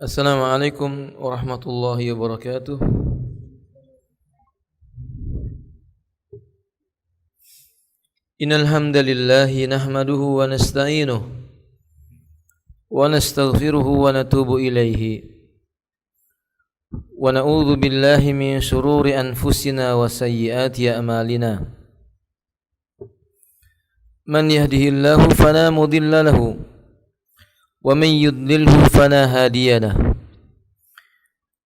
Assalamualaikum warahmatullahi wabarakatuh. Innal hamdalillahi nahmaduhu wa nasta'inuhu wa nastaghfiruhu wa natubu ilaihi wa na'udzu billahi min shururi anfusina wa sayyiati a'malina. Man yahdihillahu fala mudilla lahu wa man yudlilhu fala hadiya lahu.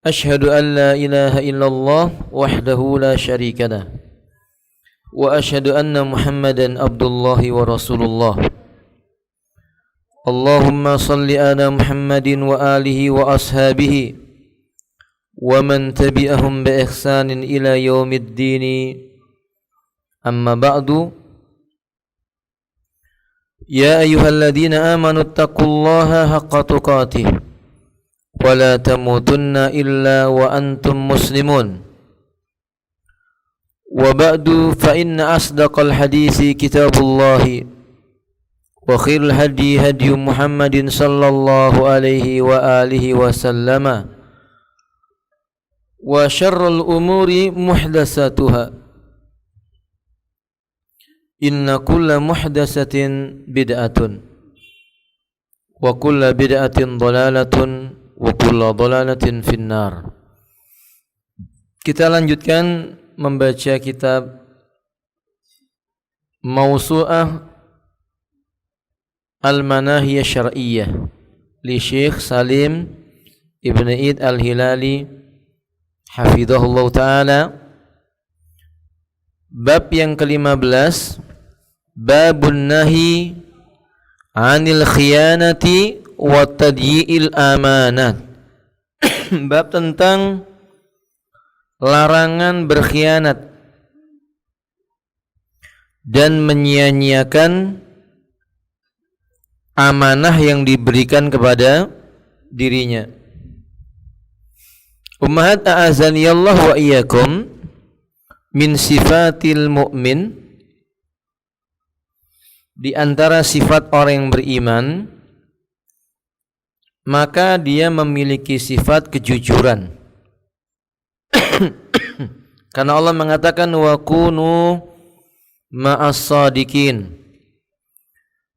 Ashhadu an la ilaha illallah wahdahu la syarika lahu wa ashhadu anna Muhammadan abdullahi wa rasulullah. Allahumma salli ala Muhammadin wa alihi wa ashabihi wa man tabi'ahum bi ihsanin ila yaumiddin. Amma ba'du. Ya ayyuhalladzina amanu taqullaha haqqa tuqatih wa la tamutunna illa wa antum muslimun. Wa ba'du fa inna asdaqal hadisi kitabullahi wa khairul hadi hadi Muhammadin sallallahu alaihi wa alihi wa sallama wa syarrul umuri muhdatsatuha. Inna kulla muhdatsatin bid'atun wa kulla bid'atin dhalalatun wa kulla dhalalatin finnar. Kita lanjutkan membaca kitab Mawsu'ah Al-Manahiyah Syar'iyyah li Syekh Salim Ibn Id Al-Hilali hafizahullah ta'ala. Bab yang ke-15, babun nahi anil khiyanati wa tadyi'il amanat. Bab tentang larangan berkhianat dan menyia-nyiakan amanah yang diberikan kepada dirinya. Ummahat a'azaniyallahu wa iyyakum, min sifatil mu'min, di antara sifat orang yang beriman, maka dia memiliki sifat kejujuran. Karena Allah mengatakan wa kunu ma'as shadiqin,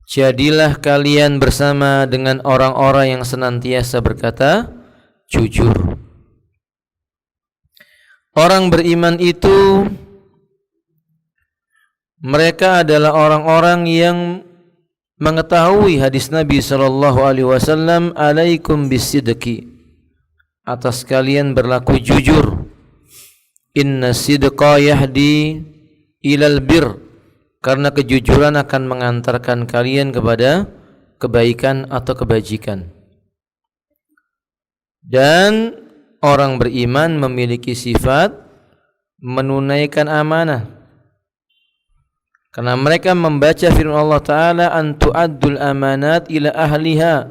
jadilah kalian bersama dengan orang-orang yang senantiasa berkata jujur. Orang beriman itu mereka adalah orang-orang yang mengetahui hadis Nabi sallallahu alaihi wasallam, alaikum bisidqi, atas kalian berlaku jujur. Inna sidqa yahdi ilal bir, karena kejujuran akan mengantarkan kalian kepada kebaikan atau kebajikan. Dan orang beriman memiliki sifat menunaikan amanah, karena mereka membaca firman Allah Ta'ala, an tu'addul amanat ila ahliha,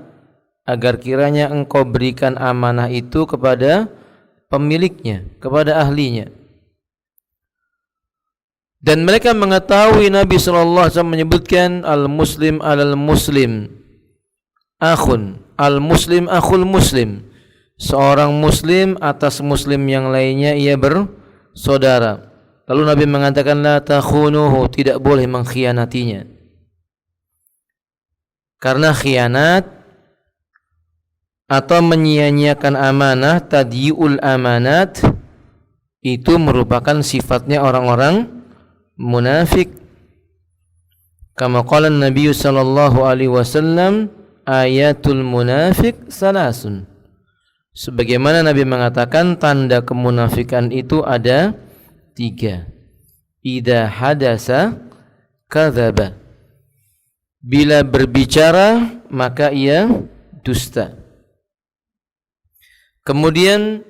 agar kiranya engkau berikan amanah itu kepada pemiliknya, kepada ahlinya. Dan mereka mengetahui Nabi SAW menyebutkan al-muslim alal muslim akhun, al-muslim akhul muslim, seorang muslim atas muslim yang lainnya ia bersaudara. Lalu Nabi mengatakan la takhunuhu, tidak boleh mengkhianatinya. Karena khianat atau menyia-nyiakan amanah, tadyi'ul amanat, itu merupakan sifatnya orang-orang munafik. Kama qala Nabi sallallahu alaihi wasallam, ayatul munafik salasun, sebagaimana Nabi mengatakan tanda kemunafikan itu ada 3. Idza hadasa kadzaba, bila berbicara maka ia dusta. Kemudian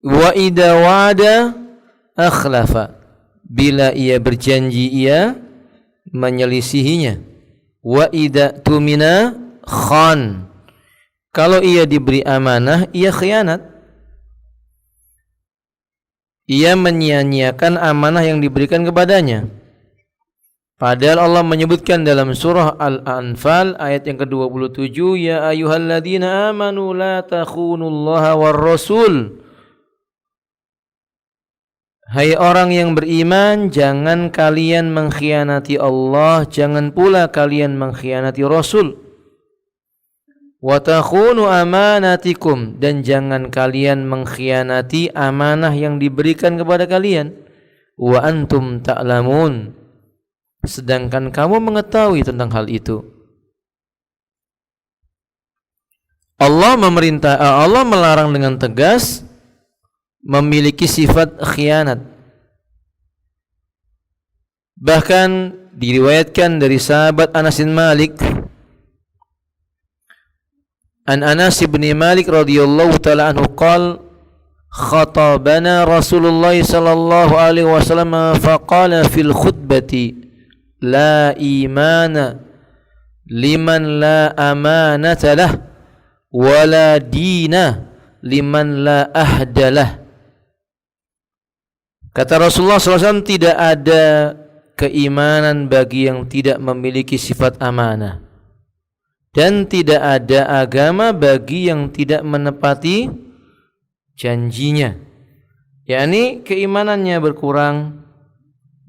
wa idza wa'ada akhlafa, bila ia berjanji ia menyelisihinya. Wa idza tumina khan, kalau ia diberi amanah ia khianat. Ia menyia-nyiakan amanah yang diberikan kepadanya. Padahal Allah menyebutkan dalam surah Al-Anfal ayat yang ke-27, ya ayyuhalladzina amanu la takhunullaha war rasul. Hai orang yang beriman, jangan kalian mengkhianati Allah, jangan pula kalian mengkhianati Rasul. Wa takhunu amanatikum, dan jangan kalian mengkhianati amanah yang diberikan kepada kalian. Wa antum ta'lamun, sedangkan kamu mengetahui tentang hal itu. Allah melarang dengan tegas memiliki sifat khianat. Bahkan diriwayatkan dari sahabat Anas bin Malik, an Anas bin Malik radhiyallahu taala anhu qala khatabana Rasulullah sallallahu alaihi wasallam faqala fil khutbati la imana liman la amanata lah wala dina liman la ahdalah. Kata Rasulullah SAW, tidak ada keimanan bagi yang tidak memiliki sifat amanah, dan tidak ada agama bagi yang tidak menepati janjinya. Yakni keimanannya berkurang,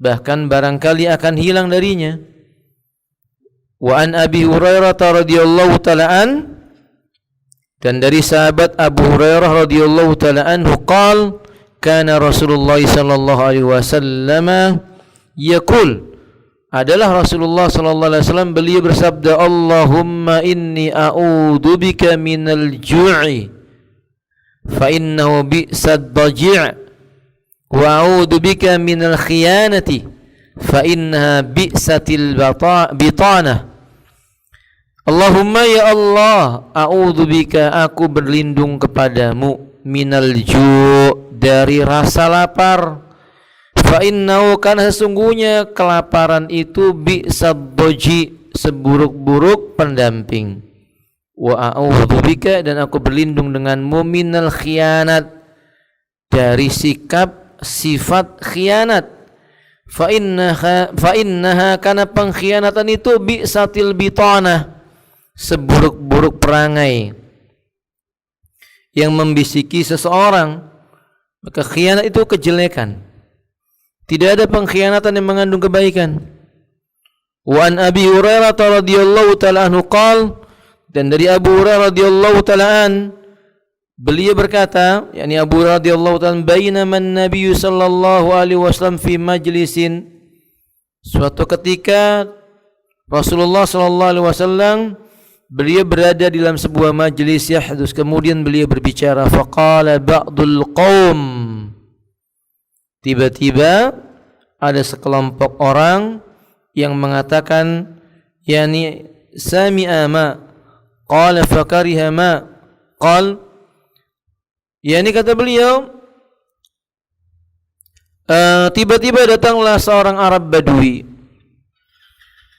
bahkan barangkali akan hilang darinya. Wa an Abi Hurairah radhiyallahu ta'ala an, dan dari sahabat Abu Hurairah radhiyallahu ta'ala anhu qala kana Rasulullah sallallahu alaihi wasallam yaqul, adalah Rasulullah sallallahu alaihi wasallam beliau bersabda, Allahumma inni a'udzu bika minal ju'i fa innahu bi'sad daji' wa a'udzu bika minal khiyanati fa innaha bi'satil bitanah. Allahumma ya Allah, a'udzu bika, aku berlindung kepadamu, minal ju', dari rasa lapar, fa innahu, karena sesungguhnya kelaparan itu bi'sad daji', seburuk-buruk pendamping. Wa a'udzu bika, dan aku berlindung denganmu, minal khianat, dari sikap sifat khianat. Fa innaha, karena pengkhianatan itu bi'satil bitanah, seburuk-buruk perangai yang membisiki seseorang. Maka khianat itu kejelekan. Tidak ada pengkhianatan yang mengandung kebaikan. Wa an Abi Hurairah radhiyallahu ta'ala anhu qala, dan dari Abu Hurairah radhiyallahu ta'ala an, beliau berkata, yakni Abu Hurairah radhiyallahu ta'ala, bainama an-nabiy sallallahu alaihi wasallam fi majlisin, suatu ketika Rasulullah sallallahu alaihi wasallam beliau berada di dalam sebuah majlis yahdus, kemudian beliau berbicara, faqala ba'dul qaum, tiba-tiba ada sekelompok orang yang mengatakan, yani sami'a ma qala fakariha ma qal, yani kata beliau, tiba-tiba datanglah seorang Arab Badui.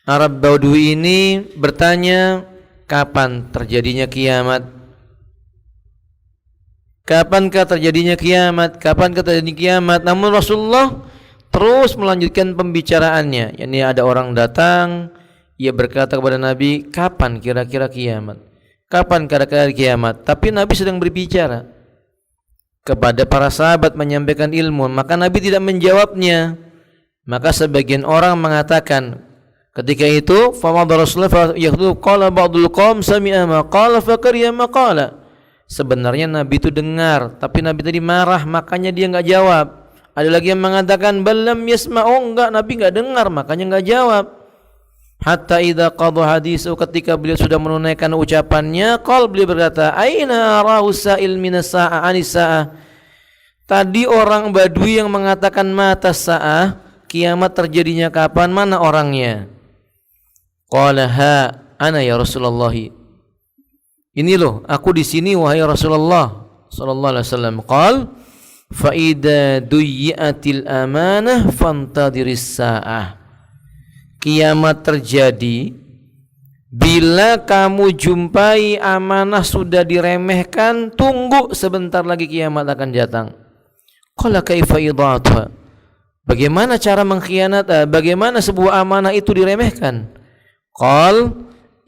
Arab Badui ini bertanya, kapan terjadinya kiamat? Kapankah terjadinya kiamat? Kapankah terjadinya kiamat? Namun Rasulullah terus melanjutkan pembicaraannya. Yani ada orang datang, ia berkata kepada Nabi, kapan kira-kira kiamat? Kapan kira-kira kiamat? Tapi Nabi sedang berbicara kepada para sahabat, menyampaikan ilmu, maka Nabi tidak menjawabnya. Maka sebagian orang mengatakan ketika itu, famad Rasulullah yaqulu qala ba'dul qaum sami'a ma qala fakariya ma qala. Sebenarnya Nabi itu dengar, tapi Nabi tadi marah, makanya dia enggak jawab. Ada lagi yang mengatakan balam yasma'u, enggak, Nabi enggak dengar, makanya enggak jawab. Hatta idza qadha hadisu, ketika beliau sudah menunaikan ucapannya, qal, beliau berkata, aina arahu sa'il minas sa'ah anis sa'ah. Tadi orang Badui yang mengatakan mata sa'ah, kiamat terjadinya kapan, mana orangnya? Qala ha ana ya Rasulullah. Ini loh, aku di sini wahai Rasulullah sallallahu alaihi wasallam. Qal fa idza duyiatil amanah fantadiris saah. Kiamat terjadi bila kamu jumpai amanah sudah diremehkan, tunggu sebentar lagi kiamat akan datang. Qala kaifa idatuha. Bagaimana cara bagaimana sebuah amanah itu diremehkan? Qal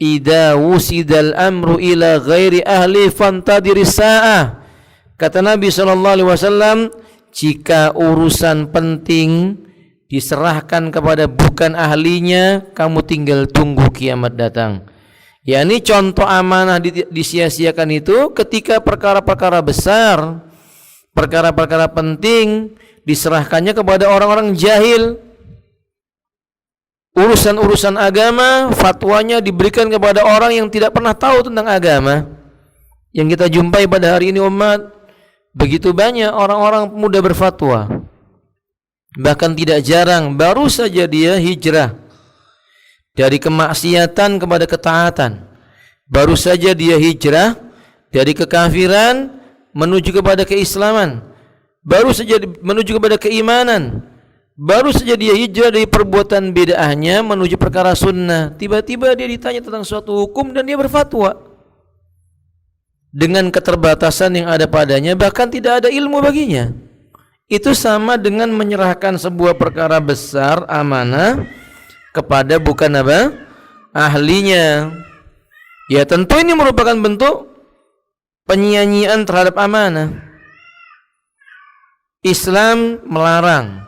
idza wusidal amru ila ghairi ahli fantadiris sa'ah. Kata Nabi SAW, jika urusan penting diserahkan kepada bukan ahlinya, kamu tinggal tunggu kiamat datang. Yani contoh amanah disia-siakan itu ketika perkara-perkara besar, perkara-perkara penting diserahkannya kepada orang-orang jahil. Urusan-urusan agama, fatwanya diberikan kepada orang yang tidak pernah tahu tentang agama. Yang kita jumpai pada hari ini umat, begitu banyak orang-orang muda berfatwa. Bahkan tidak jarang baru saja dia hijrah dari kemaksiatan kepada ketaatan. Baru saja dia hijrah dari kekafiran menuju kepada keislaman. Baru saja menuju kepada keimanan. Baru saja dia hijrah dari perbuatan bid'ahnya menuju perkara sunnah. Tiba-tiba dia ditanya tentang suatu hukum dan dia berfatwa dengan keterbatasan yang ada padanya, bahkan tidak ada ilmu baginya. Itu sama dengan menyerahkan sebuah perkara besar amanah kepada bukan ahlinya. Ya tentu ini merupakan bentuk penyia-nyiaan terhadap amanah. Islam melarang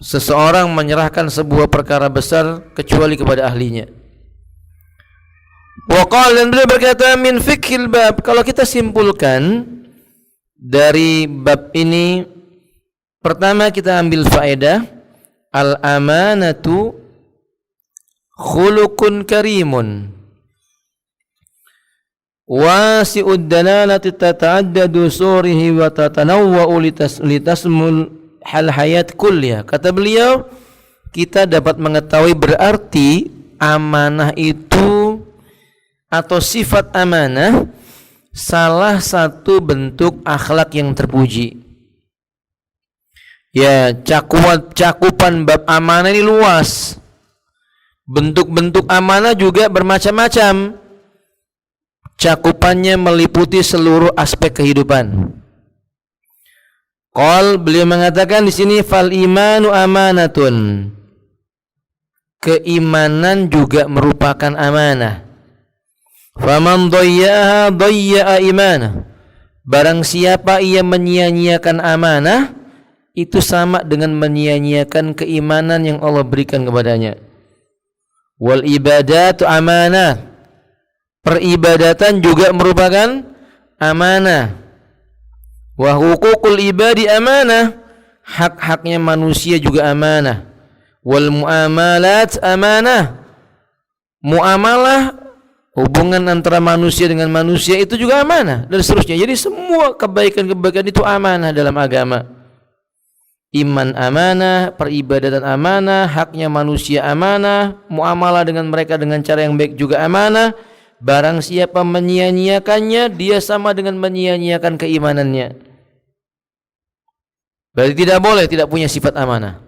seseorang menyerahkan sebuah perkara besar kecuali kepada ahlinya. Wa qala, dan beliau berkata, min fikhil bab, kalau kita simpulkan dari bab ini, pertama kita ambil faedah, al amanatu khuluqun karimun wasi'ud dalalati tata'addadu surihi wa tatanawwa'u litasmul hal hayat kulliyah. Kata beliau, kita dapat mengetahui berarti amanah itu atau sifat amanah salah satu bentuk akhlak yang terpuji. Ya, cakupan bab amanah ini luas. Bentuk-bentuk amanah juga bermacam-macam. Cakupannya meliputi seluruh aspek kehidupan. Beliau mengatakan di sini, fal imanu amanatun. Keimanan juga merupakan amanah. Faman dayyaha dayya'a imanah. Barang siapa ia menyia-nyiakan amanah, itu sama dengan menyia-nyiakan keimanan yang Allah berikan kepadanya. Wal ibadatu amanah. Peribadatan juga merupakan amanah. Wa huququl ibadi amanah. Hak-haknya manusia juga amanah. Wal muamalat amanah. Muamalah, hubungan antara manusia dengan manusia, itu juga amanah, dan seterusnya. Jadi semua kebaikan-kebaikan itu amanah dalam agama. Iman amanah, peribadatan amanah, haknya manusia amanah, muamalah dengan mereka dengan cara yang baik juga amanah. Barang siapa menyia-nyiakannya, dia sama dengan menyia-nyiakan keimanannya. Berarti tidak boleh tidak punya sifat amanah.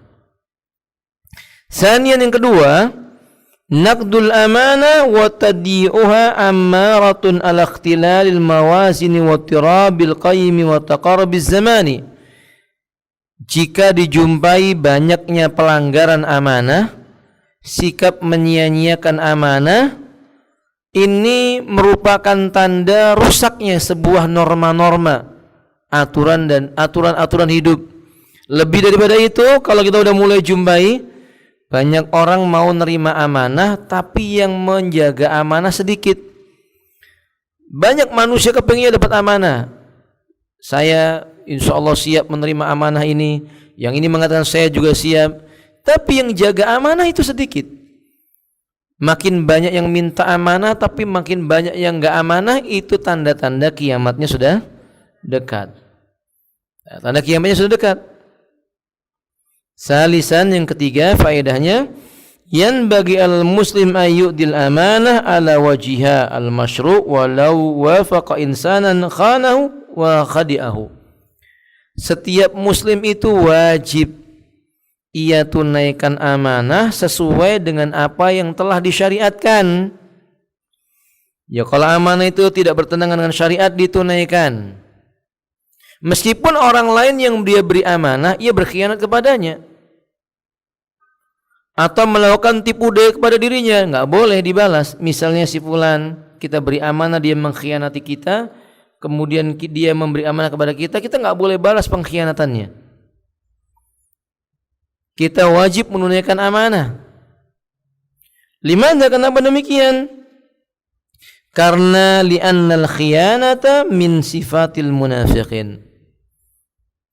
Sanian, yang kedua, naqdul amanah wa tadi'uha ammaratun ala ikhtilalil mawazin wa tirabil qayyim wa taqarabiz zamani. Jika dijumpai banyaknya pelanggaran amanah, sikap menyia-nyiakan amanah, ini merupakan tanda rusaknya sebuah norma-norma, aturan dan aturan-aturan hidup. Lebih daripada itu, kalau kita udah mulai jumpai banyak orang mau nerima amanah, tapi yang menjaga amanah sedikit. Banyak manusia kepingin dapat amanah. Saya insya Allah siap menerima amanah ini. Yang ini mengatakan saya juga siap. Tapi yang jaga amanah itu sedikit. Makin banyak yang minta amanah, tapi makin banyak yang enggak amanah, itu tanda-tanda kiamatnya sudah dekat. Tanda kiamatnya sudah dekat. Salisan, yang ketiga faedahnya, yan bagi al muslim ayyudil amanah ala wajiha al masyru' walau wafaqa insanan khanahu wa khadi'ahu. Setiap muslim itu wajib ia tunaikan amanah sesuai dengan apa yang telah disyariatkan. Ya, kalau amanah itu tidak bertentangan dengan syariat, ditunaikan. Meskipun orang lain yang dia beri amanah, ia berkhianat kepadanya. atau melakukan tipu daya kepada dirinya, nggak boleh dibalas. Misalnya si fulan, kita beri amanah, dia mengkhianati kita, kemudian dia memberi amanah kepada kita, kita nggak boleh balas pengkhianatannya. Kita wajib menunaikan amanah. Limadha, kenapa demikian? Karena li'annal khiyanata min sifatil munafiqin.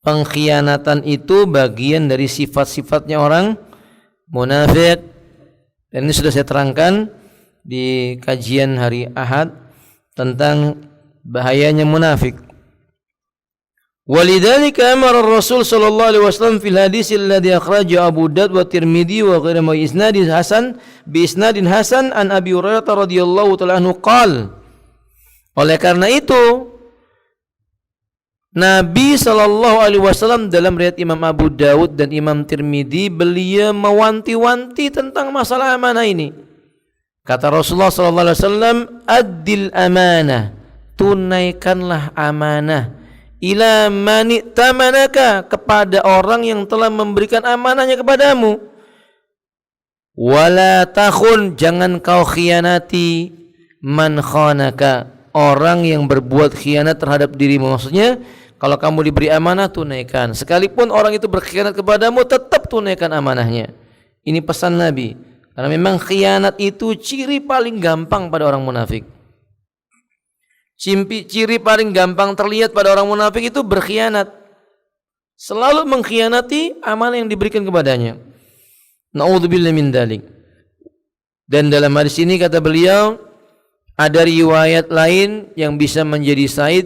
Pengkhianatan itu bagian dari sifat-sifatnya orang munafik. Dan ini sudah saya terangkan di kajian hari Ahad tentang bahayanya munafik. Walidzalika amara Rasul sallallahu alaihi wasallam fil hadis alladhi akhrajahu Abu Daud wa Tirmidzi wa ghairuhuma bi isnadin hasan an Abi Hurairah radhiyallahu ta'ala anhu qala. Oleh karena itu Nabi sallallahu alaihi wasallam dalam riwayat Imam Abu Daud dan Imam Tirmidzi, beliau mewanti-wanti tentang masalah amanah ini. Kata Rasulullah sallallahu alaihi wasallam, "Addil amanah." Tunaikanlah amanah. Ila mani tamanaka, kepada orang yang telah memberikan amanahnya kepadamu. Wala takhun, jangan kau khianati man khanaka, orang yang berbuat khianat terhadap dirimu. Maksudnya kalau kamu diberi amanah, tunaikan. Sekalipun orang itu berkhianat kepadamu, tetap tunaikan amanahnya. Ini pesan Nabi. Karena memang khianat itu ciri paling gampang pada orang munafik. Ciri paling gampang terlihat pada orang munafik itu berkhianat. Selalu mengkhianati amanah yang diberikan kepadanya. Na'udzubillah min dzalik. Dan dalam hadis ini kata beliau, ada riwayat lain yang bisa menjadi sahih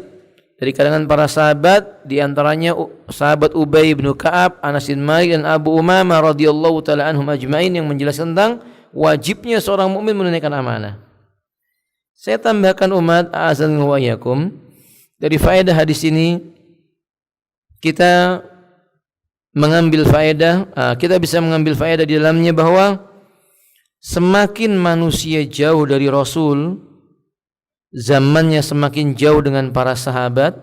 dari kalangan para sahabat, di antaranya sahabat Ubay bin Ka'ab, Anas bin Malik dan Abu Umamah radhiyallahu taala anhum ajmain, yang menjelaskan tentang wajibnya seorang mukmin menunaikan amanah. Saya tambahkan umat a'azani wa iyyakum, dari faedah hadis ini kita bisa mengambil faedah di dalamnya bahwa semakin manusia jauh dari Rasul, zamannya semakin jauh dengan para sahabat,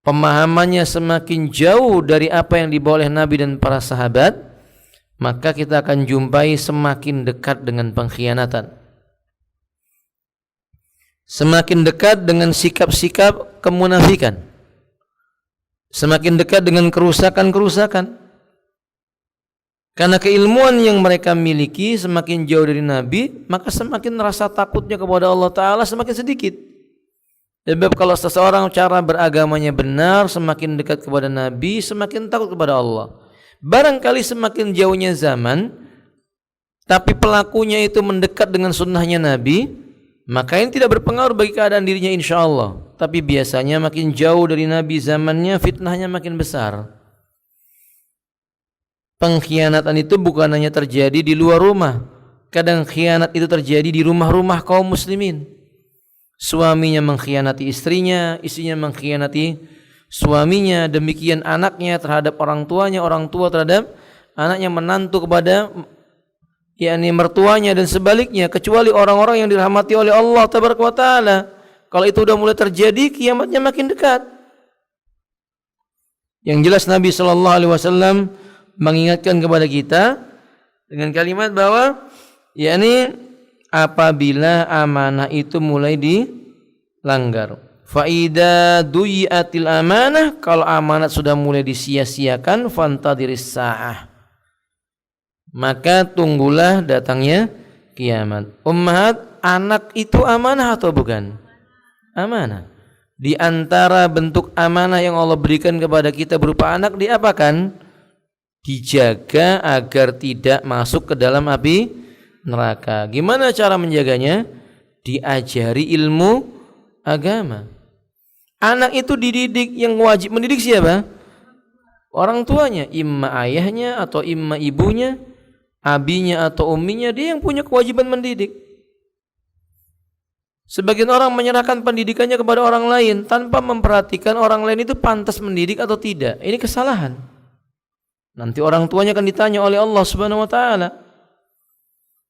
pemahamannya semakin jauh dari apa yang dibawa oleh Nabi dan para sahabat, maka kita akan jumpai semakin dekat dengan pengkhianatan, semakin dekat dengan sikap-sikap kemunafikan, semakin dekat dengan kerusakan-kerusakan. Karena keilmuan yang mereka miliki semakin jauh dari Nabi, maka semakin rasa takutnya kepada Allah Ta'ala semakin sedikit. Sebab kalau seseorang cara beragamanya benar, semakin dekat kepada Nabi, semakin takut kepada Allah. Barangkali semakin jauhnya zaman, tapi pelakunya itu mendekat dengan sunnahnya Nabi, maka ini tidak berpengaruh bagi keadaan dirinya insyaallah. Tapi biasanya makin jauh dari Nabi zamannya, fitnahnya makin besar. Pengkhianatan itu bukan hanya terjadi di luar rumah. Kadang khianat itu terjadi di rumah-rumah kaum muslimin. Suaminya mengkhianati istrinya, istrinya mengkhianati suaminya, demikian anaknya terhadap orang tuanya, orang tua terhadap anaknya, menantu kepada mertuanya, dan sebaliknya, kecuali orang-orang yang dirahmati oleh Allah tabaraka wa taala. Kalau itu sudah mulai terjadi, kiamatnya makin dekat. Yang jelas Nabi sallallahu alaihi wasallam mengingatkan kepada kita dengan kalimat bahwa apabila amanah itu mulai dilanggar, fa idza duyiatil amanah, kalau amanat sudah mulai disia-siakan, fantadiris saah, maka tunggulah datangnya kiamat. Ummahat, anak itu amanah atau bukan? Amanah. Di antara bentuk amanah yang Allah berikan kepada kita berupa anak, diapakan? Dijaga agar tidak masuk ke dalam api neraka. Gimana cara menjaganya? Diajari ilmu agama. Anak itu dididik, yang wajib mendidik siapa? Orang tuanya, imma ayahnya atau imma ibunya, abinya atau umminya, dia yang punya kewajiban mendidik. Sebagian orang menyerahkan pendidikannya kepada orang lain tanpa memperhatikan orang lain itu pantas mendidik atau tidak. Ini kesalahan. Nanti orang tuanya akan ditanya oleh Allah Subhanahu wa taala.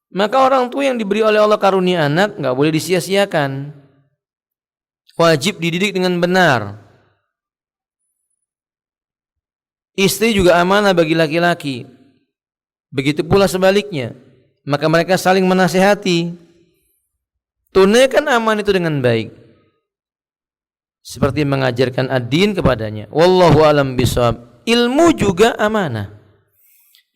Maka orang tua yang diberi oleh Allah karunia anak enggak boleh disia-siakan. Wajib dididik dengan benar. Istri juga amanah bagi laki-laki. Begitu pula sebaliknya. Maka mereka saling menasihati. Tunaikan amanah itu dengan baik. Seperti mengajarkan ad-din kepadanya. Wallahu alam bishawab. Ilmu juga amanah.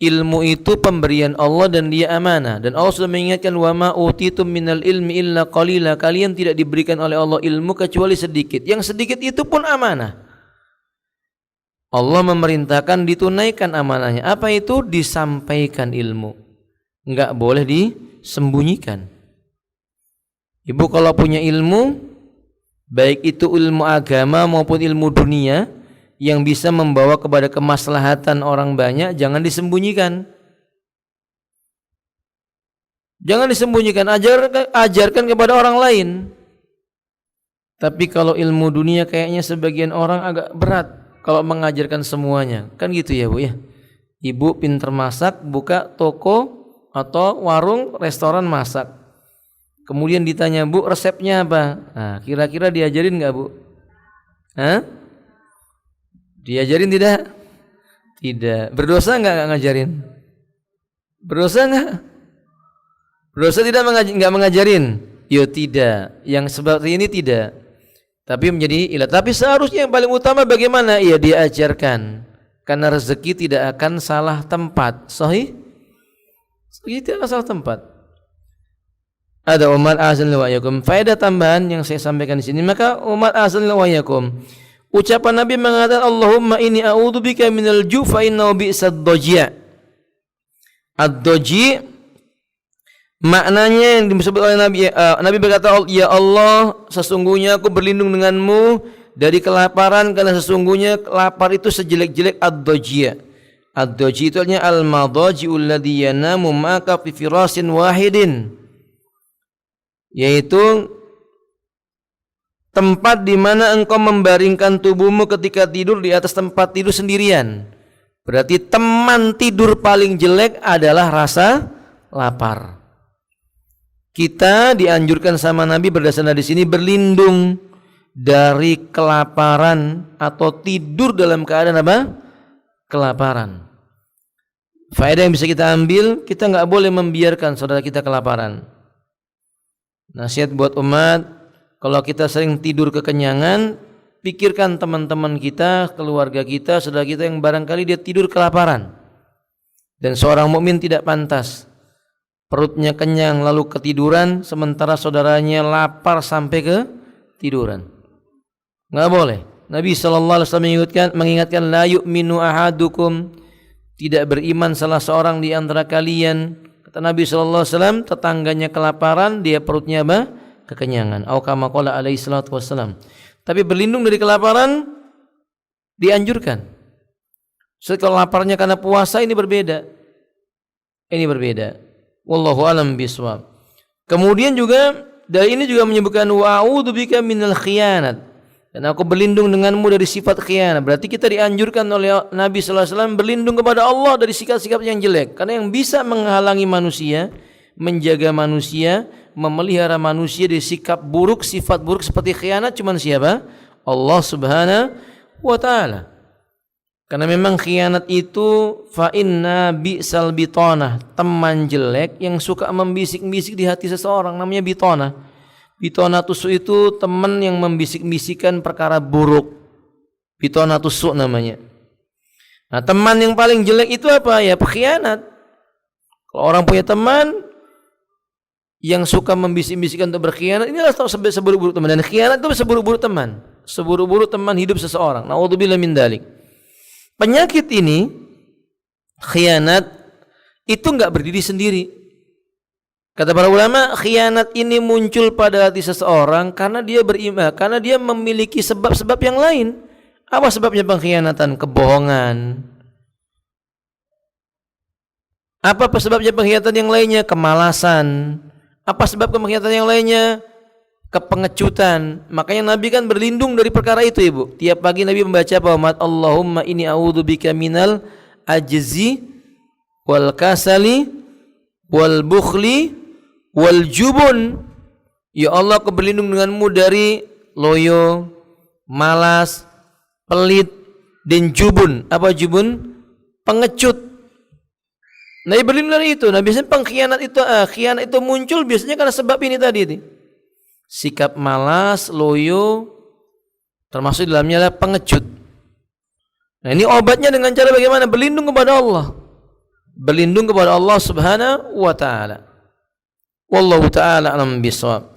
Ilmu itu pemberian Allah dan dia amanah. Dan Allah sudah mengingatkan wa ma utitum minal ilmi illa qalila. Kalian tidak diberikan oleh Allah ilmu kecuali sedikit. Yang sedikit itu pun amanah. Allah memerintahkan ditunaikan amanahnya. Apa itu? Disampaikan ilmu. Enggak boleh disembunyikan. Ibu kalau punya ilmu, baik itu ilmu agama maupun ilmu dunia yang bisa membawa kepada kemaslahatan orang banyak, jangan disembunyikan. Jangan disembunyikan, ajarkan kepada orang lain. Tapi kalau ilmu dunia kayaknya sebagian orang agak berat kalau mengajarkan semuanya. Kan gitu ya Bu ya. Ibu pintar masak, buka toko atau warung, restoran masak. Kemudian ditanya, Bu, resepnya apa? Nah, kira-kira diajarin nggak Bu? Hah? Diajarin tidak? Tidak. Berdosa nggak ngajarin? Berdosa nggak? Berdosa tidak nggak mengajarin? Yo tidak. Yang seperti ini tidak. Tapi menjadi ilah. Tapi seharusnya yang paling utama bagaimana? Ya diajarkan. Karena rezeki tidak akan salah tempat. Sahih? Rezeki tidak akan salah tempat. Ada umat azan wa yakum. Faedah tambahan yang saya sampaikan di sini. Maka umat azan wa yakum. Ucapan Nabi mengatakan Allahumma inni a'udzubika minal ju' fa innahu bi'sad doji'. Ad-doji' maknanya yang disebut oleh Nabi. Nabi berkata, ya Allah, sesungguhnya aku berlindung denganmu dari kelaparan, karena sesungguhnya lapar itu sejelek-jelek ad-doji'. Ad-doji' itu artinya al-madaji'ul ladzi yanamu ma'aka fi firasin wahidin. Yaitu tempat di mana engkau membaringkan tubuhmu ketika tidur di atas tempat tidur sendirian. Berarti teman tidur paling jelek adalah rasa lapar. Kita dianjurkan sama Nabi berdasarkan di sini berlindung dari kelaparan atau tidur dalam keadaan apa? Kelaparan. Faedah yang bisa kita ambil, kita nggak boleh membiarkan saudara kita kelaparan. Nasihat buat umat, kalau kita sering tidur kekenyangan, pikirkan teman-teman kita, keluarga kita, saudara kita yang barangkali dia tidur kelaparan. Dan seorang mukmin tidak pantas perutnya kenyang lalu ketiduran sementara saudaranya lapar sampai ke tiduran. Enggak boleh. Nabi sallallahu alaihi wasallam mengingatkan la yu'minu ahadukum, tidak beriman salah seorang di antara kalian. Kata Nabi sallallahu alaihi wasallam, tetangganya kelaparan, dia perutnya apa? Kekenyangan. Au kama qala alaihi salatu wasallam. Tapi berlindung dari kelaparan dianjurkan. Kalau laparnya karena puasa ini berbeda. Ini berbeda. Wallahu alam bisawab. Kemudian juga dari ini juga menyebutkan wa a'udzubika minal khiyanat. Dan aku berlindung denganmu dari sifat khianat. Berarti kita dianjurkan oleh Nabi sallallahu alaihi wasallam berlindung kepada Allah dari sikap-sikap yang jelek. Karena yang bisa menghalangi manusia, menjaga manusia, memelihara manusia dari sikap buruk, sifat buruk seperti khianat cuma siapa? Allah Subhanahu wa taala. Karena memang khianat itu fa inna bi'sal bitanah, teman jelek yang suka membisik-bisik di hati seseorang, namanya bitanah. Bitanah tusuk itu teman yang membisik-bisikan perkara buruk. Bitanah tusuk namanya. Nah, teman yang paling jelek itu apa? Ya pengkhianat. Kalau orang punya teman yang suka membisik-bisikan untuk berkhianat, inilah seburuk-buruk teman. Dan khianat itu seburuk-buruk teman. Seburuk-buruk teman hidup seseorang. Na'udzubillah min dzalik. Penyakit ini, khianat, itu enggak berdiri sendiri. Kata para ulama, khianat ini muncul pada hati seseorang karena dia beriman, karena dia memiliki sebab-sebab yang lain. Apa sebabnya pengkhianatan? Kebohongan. Apa sebabnya pengkhianatan yang lainnya? Kemalasan. Apa sebab pengkhianatan yang lainnya? Kepengecutan. Makanya Nabi kan berlindung dari perkara itu, Ibu. Tiap pagi Nabi membaca apa? Allahumma inni a'udzubika minal ajzi wal kasali wal bukhli wal jubun. Ya Allah, aku berlindung denganmu dari loyo, malas, pelit, dan jubun. Apa jubun? Pengecut. Nabi berlindung dari itu. Nah, biasanya khianat itu muncul biasanya karena sebab ini tadi. Sikap malas, loyo, termasuk dalamnya adalah pengecut. Nah, ini obatnya dengan cara bagaimana? Berlindung kepada Allah. Berlindung kepada Allah Subhanahu wa taala. Wallahu taala alam bisawab.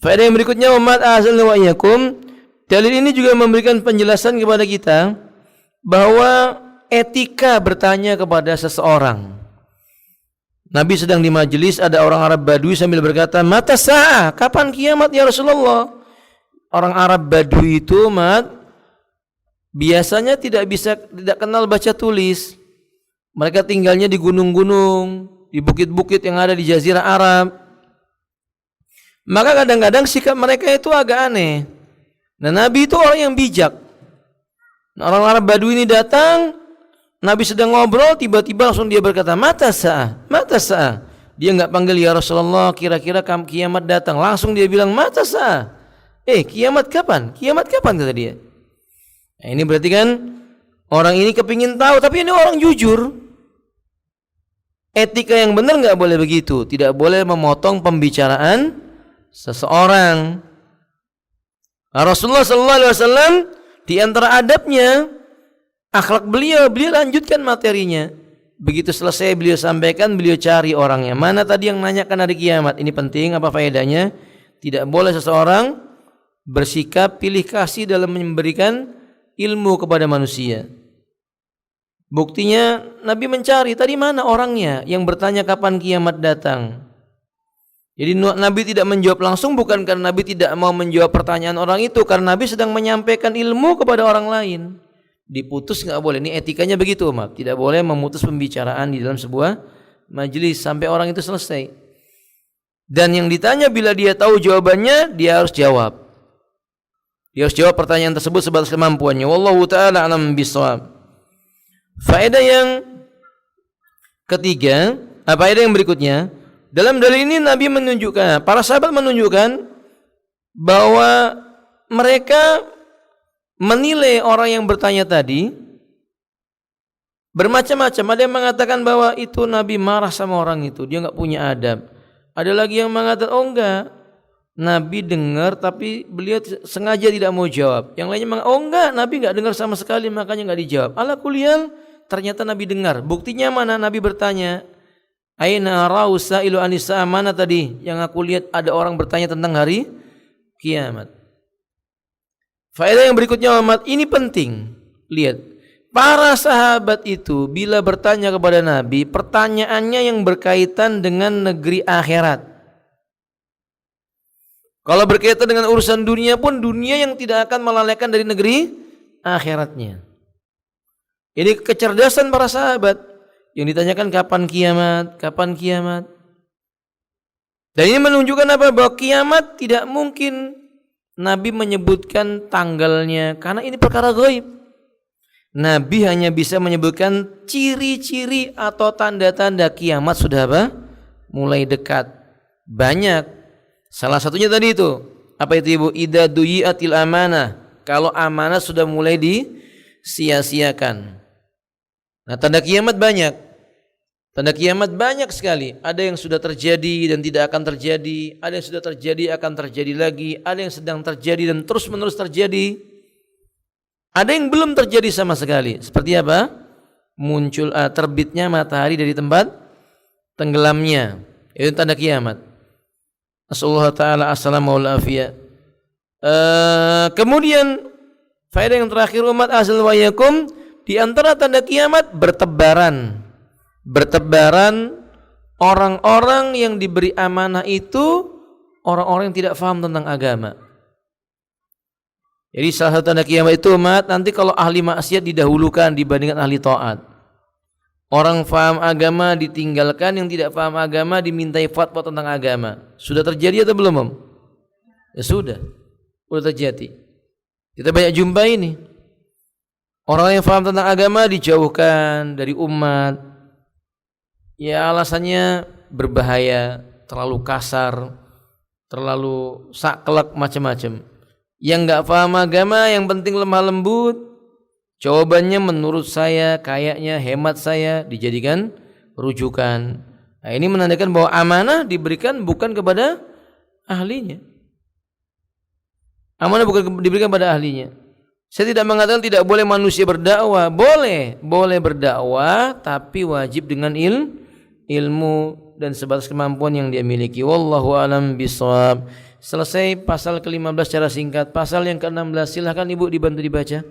Faedah yang berikutnya, umat azalna wa iyyakum. Dalil ini juga memberikan penjelasan kepada kita bahwa etika bertanya kepada seseorang. Nabi sedang di majelis, ada orang Arab Badui sambil berkata, "Mata sa'ah? Kapan kiamat ya Rasulullah?" Orang Arab Badui itu, biasanya tidak kenal baca tulis. Mereka tinggalnya di gunung-gunung, di bukit-bukit yang ada di Jazirah Arab. Maka kadang-kadang sikap mereka itu agak aneh. Nah, Nabi itu orang yang bijak. Nah, orang Arab Badui ini datang, Nabi sedang ngobrol, tiba-tiba langsung dia berkata, "Mata sa'ah? Mata sa'ah?" Dia enggak panggil ya Rasulullah, kira-kira kiamat datang. Langsung dia bilang, "Mata sa'ah?" Kiamat kapan? Kiamat kapan, kata dia. Nah, ini berarti kan orang ini kepingin tahu, tapi ini orang jujur. Etika yang benar enggak boleh begitu. Tidak boleh memotong pembicaraan seseorang. Nah, Rasulullah SAW di antara adabnya, akhlak beliau lanjutkan materinya. Begitu selesai beliau sampaikan, beliau cari orangnya. Mana tadi yang nanyakan hari kiamat? Ini penting, apa faedahnya? Tidak boleh seseorang bersikap pilih kasih dalam memberikan ilmu kepada manusia. Buktinya Nabi mencari, tadi mana orangnya yang bertanya kapan kiamat datang. Jadi Nabi tidak menjawab langsung, bukan karena Nabi tidak mau menjawab pertanyaan orang itu, karena Nabi sedang menyampaikan ilmu kepada orang lain. Diputus nggak boleh. Ini etikanya begitu, umat. Tidak boleh memutus pembicaraan di dalam sebuah majelis sampai orang itu selesai. Dan yang ditanya bila dia tahu jawabannya, dia harus jawab. Dia harus jawab pertanyaan tersebut sebatas kemampuannya. Wallahu taala alam bisawab. Faedah yang ketiga, faedah yang berikutnya, dalam dalil ini Nabi menunjukkan, para sahabat menunjukkan bahwa mereka menilai orang yang bertanya tadi bermacam-macam. Ada yang mengatakan bahwa itu Nabi marah sama orang itu, dia enggak punya adab. Ada lagi yang mengatakan, oh enggak, Nabi dengar tapi beliau sengaja tidak mau jawab. Yang lainnya mengatakan, oh enggak, Nabi enggak dengar sama sekali makanya enggak dijawab. Ala kuliyal, ternyata Nabi dengar. Buktinya mana? Nabi bertanya, aina rausailu anisa, mana tadi yang aku lihat ada orang bertanya tentang hari kiamat. Faedah yang berikutnya, umat, ini penting. Lihat, para sahabat itu bila bertanya kepada Nabi, pertanyaannya yang berkaitan dengan negeri akhirat. Kalau berkaitan dengan urusan dunia pun, dunia yang tidak akan melalaikan dari negeri akhiratnya. Ini kecerdasan para sahabat. Yang ditanyakan kapan kiamat, kapan kiamat. Dan ini menunjukkan apa? Bahwa kiamat tidak mungkin Nabi menyebutkan tanggalnya, karena ini perkara gaib. Nabi hanya bisa menyebutkan ciri-ciri atau tanda-tanda kiamat sudah apa? Mulai dekat. Banyak. Salah satunya tadi itu. Apa itu, Ibu? Idza duyiatil amanah. Kalau amanah sudah mulai disia-siakan. Nah, tanda kiamat banyak. Tanda kiamat banyak sekali. Ada yang sudah terjadi dan tidak akan terjadi. Ada yang sudah terjadi akan terjadi lagi. Ada yang sedang terjadi dan terus menerus terjadi. Ada yang belum terjadi sama sekali. Seperti apa? Muncul terbitnya matahari dari tempat tenggelamnya. Itu tanda kiamat. Nasallahu ta'ala assalamu alaikum. Kemudian faedah yang terakhir, umat azal wa yakum, di antara tanda kiamat bertebaran orang-orang yang diberi amanah itu, orang-orang yang tidak faham tentang agama. Jadi salah satu tanda kiamat itu, umat, nanti kalau ahli maksiat didahulukan dibandingkan ahli taat. Orang faham agama ditinggalkan, yang tidak faham agama dimintai fatwa tentang agama. Sudah terjadi atau belum, Om? Ya sudah terjadi. Kita banyak jumpa ini. Orang yang faham tentang agama dijauhkan dari umat. Ya alasannya berbahaya, terlalu kasar, terlalu saklek, macam-macam. Yang enggak paham agama, yang penting lemah lembut, jawabannya menurut saya, kayaknya, hemat saya, dijadikan rujukan. Nah, ini menandakan bahwa amanah diberikan bukan kepada ahlinya. Amanah bukan diberikan pada ahlinya. Saya tidak mengatakan tidak boleh manusia berdakwah, boleh berdakwah, tapi wajib dengan ilmu dan sebatas kemampuan yang dia miliki. Wallahu a'lam bishawab. Selesai pasal ke-15 secara singkat. Pasal yang ke-16 silahkan Ibu dibantu dibaca.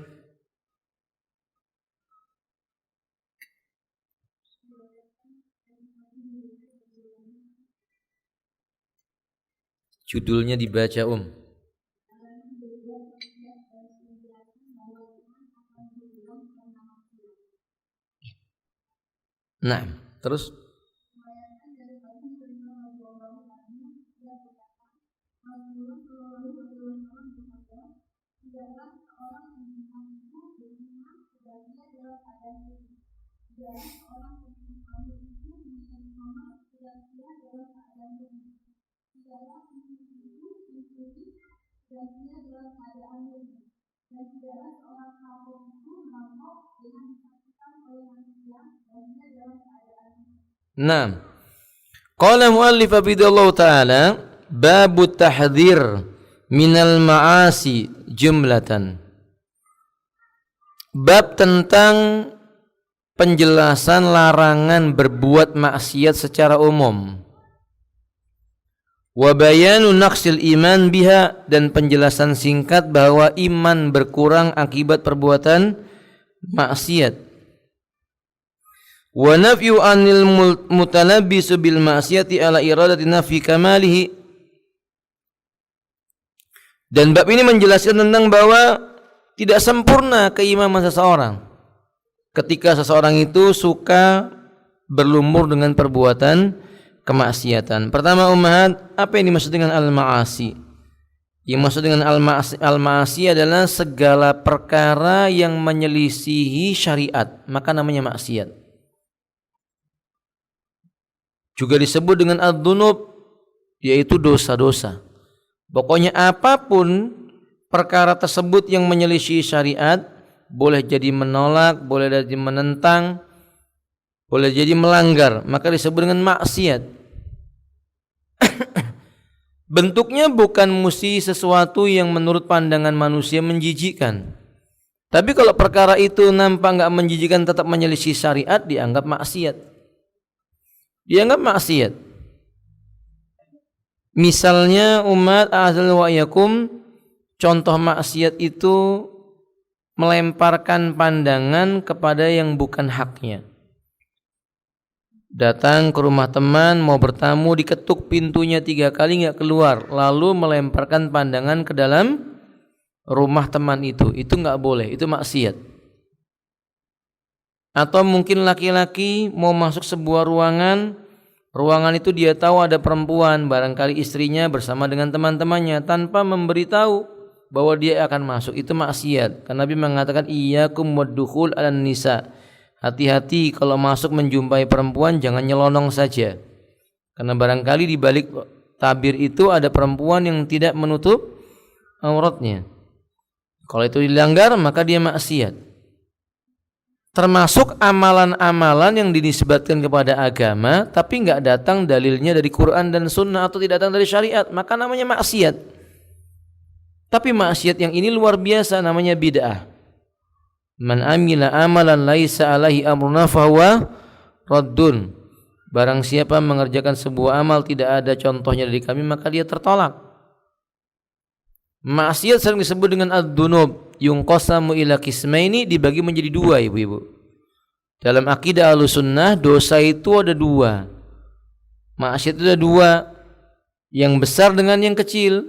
Judulnya dibaca Nah, terus Nah, qala muallif bidallahu ta'ala babut tahdhir minal ma'asi jumlatan. Bab tentang penjelasan larangan berbuat maksiat secara umum. Wa bayanu naqsil iman biha, dan penjelasan singkat bahwa iman berkurang akibat perbuatan maksiat. Wa nafyu anil mutalabbisu bil ma'siyati ala iradati nafi kamalihi, dan bab ini menjelaskan tentang bahwa tidak sempurna keimaman seseorang ketika seseorang itu suka berlumur dengan perbuatan kemaksiatan. Pertama ummahat, apa yang dimaksud dengan al-ma'asi? Yang maksud dengan al-ma'asi adalah segala perkara yang menyelisihi syariat, maka namanya maksiat. Juga disebut dengan ad-dunub, yaitu dosa-dosa. Pokoknya apapun perkara tersebut yang menyelisihi syariat, boleh jadi menolak, boleh jadi menentang, boleh jadi melanggar, maka disebut dengan maksiat. Bentuknya bukan mesti sesuatu yang menurut pandangan manusia menjijikkan. Tapi kalau perkara itu nampak enggak menjijikkan, tetap menyelisih syariat, dianggap maksiat. Misalnya umat azal wa yakum, contoh maksiat itu melemparkan pandangan kepada yang bukan haknya. Datang ke rumah teman, mau bertamu, diketuk pintunya 3 kali enggak keluar, lalu melemparkan pandangan ke dalam rumah teman itu enggak boleh, itu maksiat. Atau mungkin laki-laki mau masuk sebuah ruangan itu dia tahu ada perempuan, barangkali istrinya bersama dengan teman-temannya, tanpa memberitahu bahwa dia akan masuk, itu maksiat. Karena Nabi mengatakan iyyakum waddukhul 'alan nisa. Hati-hati kalau masuk menjumpai perempuan, jangan nyelonong saja. Karena barangkali di balik tabir itu ada perempuan yang tidak menutup auratnya. Kalau itu dilanggar, maka dia maksiat. Termasuk amalan-amalan yang dinisbatkan kepada agama tapi enggak datang dalilnya dari Quran dan Sunnah atau tidak datang dari syariat, maka namanya maksiat. Tapi maksiat yang ini luar biasa, namanya bid'ah. Man amila amalan laisa alaihi amruna fahuwa raddun. Barang siapa mengerjakan sebuah amal tidak ada contohnya dari kami, maka dia tertolak. Maksiat sering disebut dengan ad-dunub. Yunqasamu ila qismaini, dibagi menjadi 2, ibu-ibu. Dalam akidah Ahlussunnah, dosa itu ada 2. Maksiat itu ada 2, yang besar dengan yang kecil.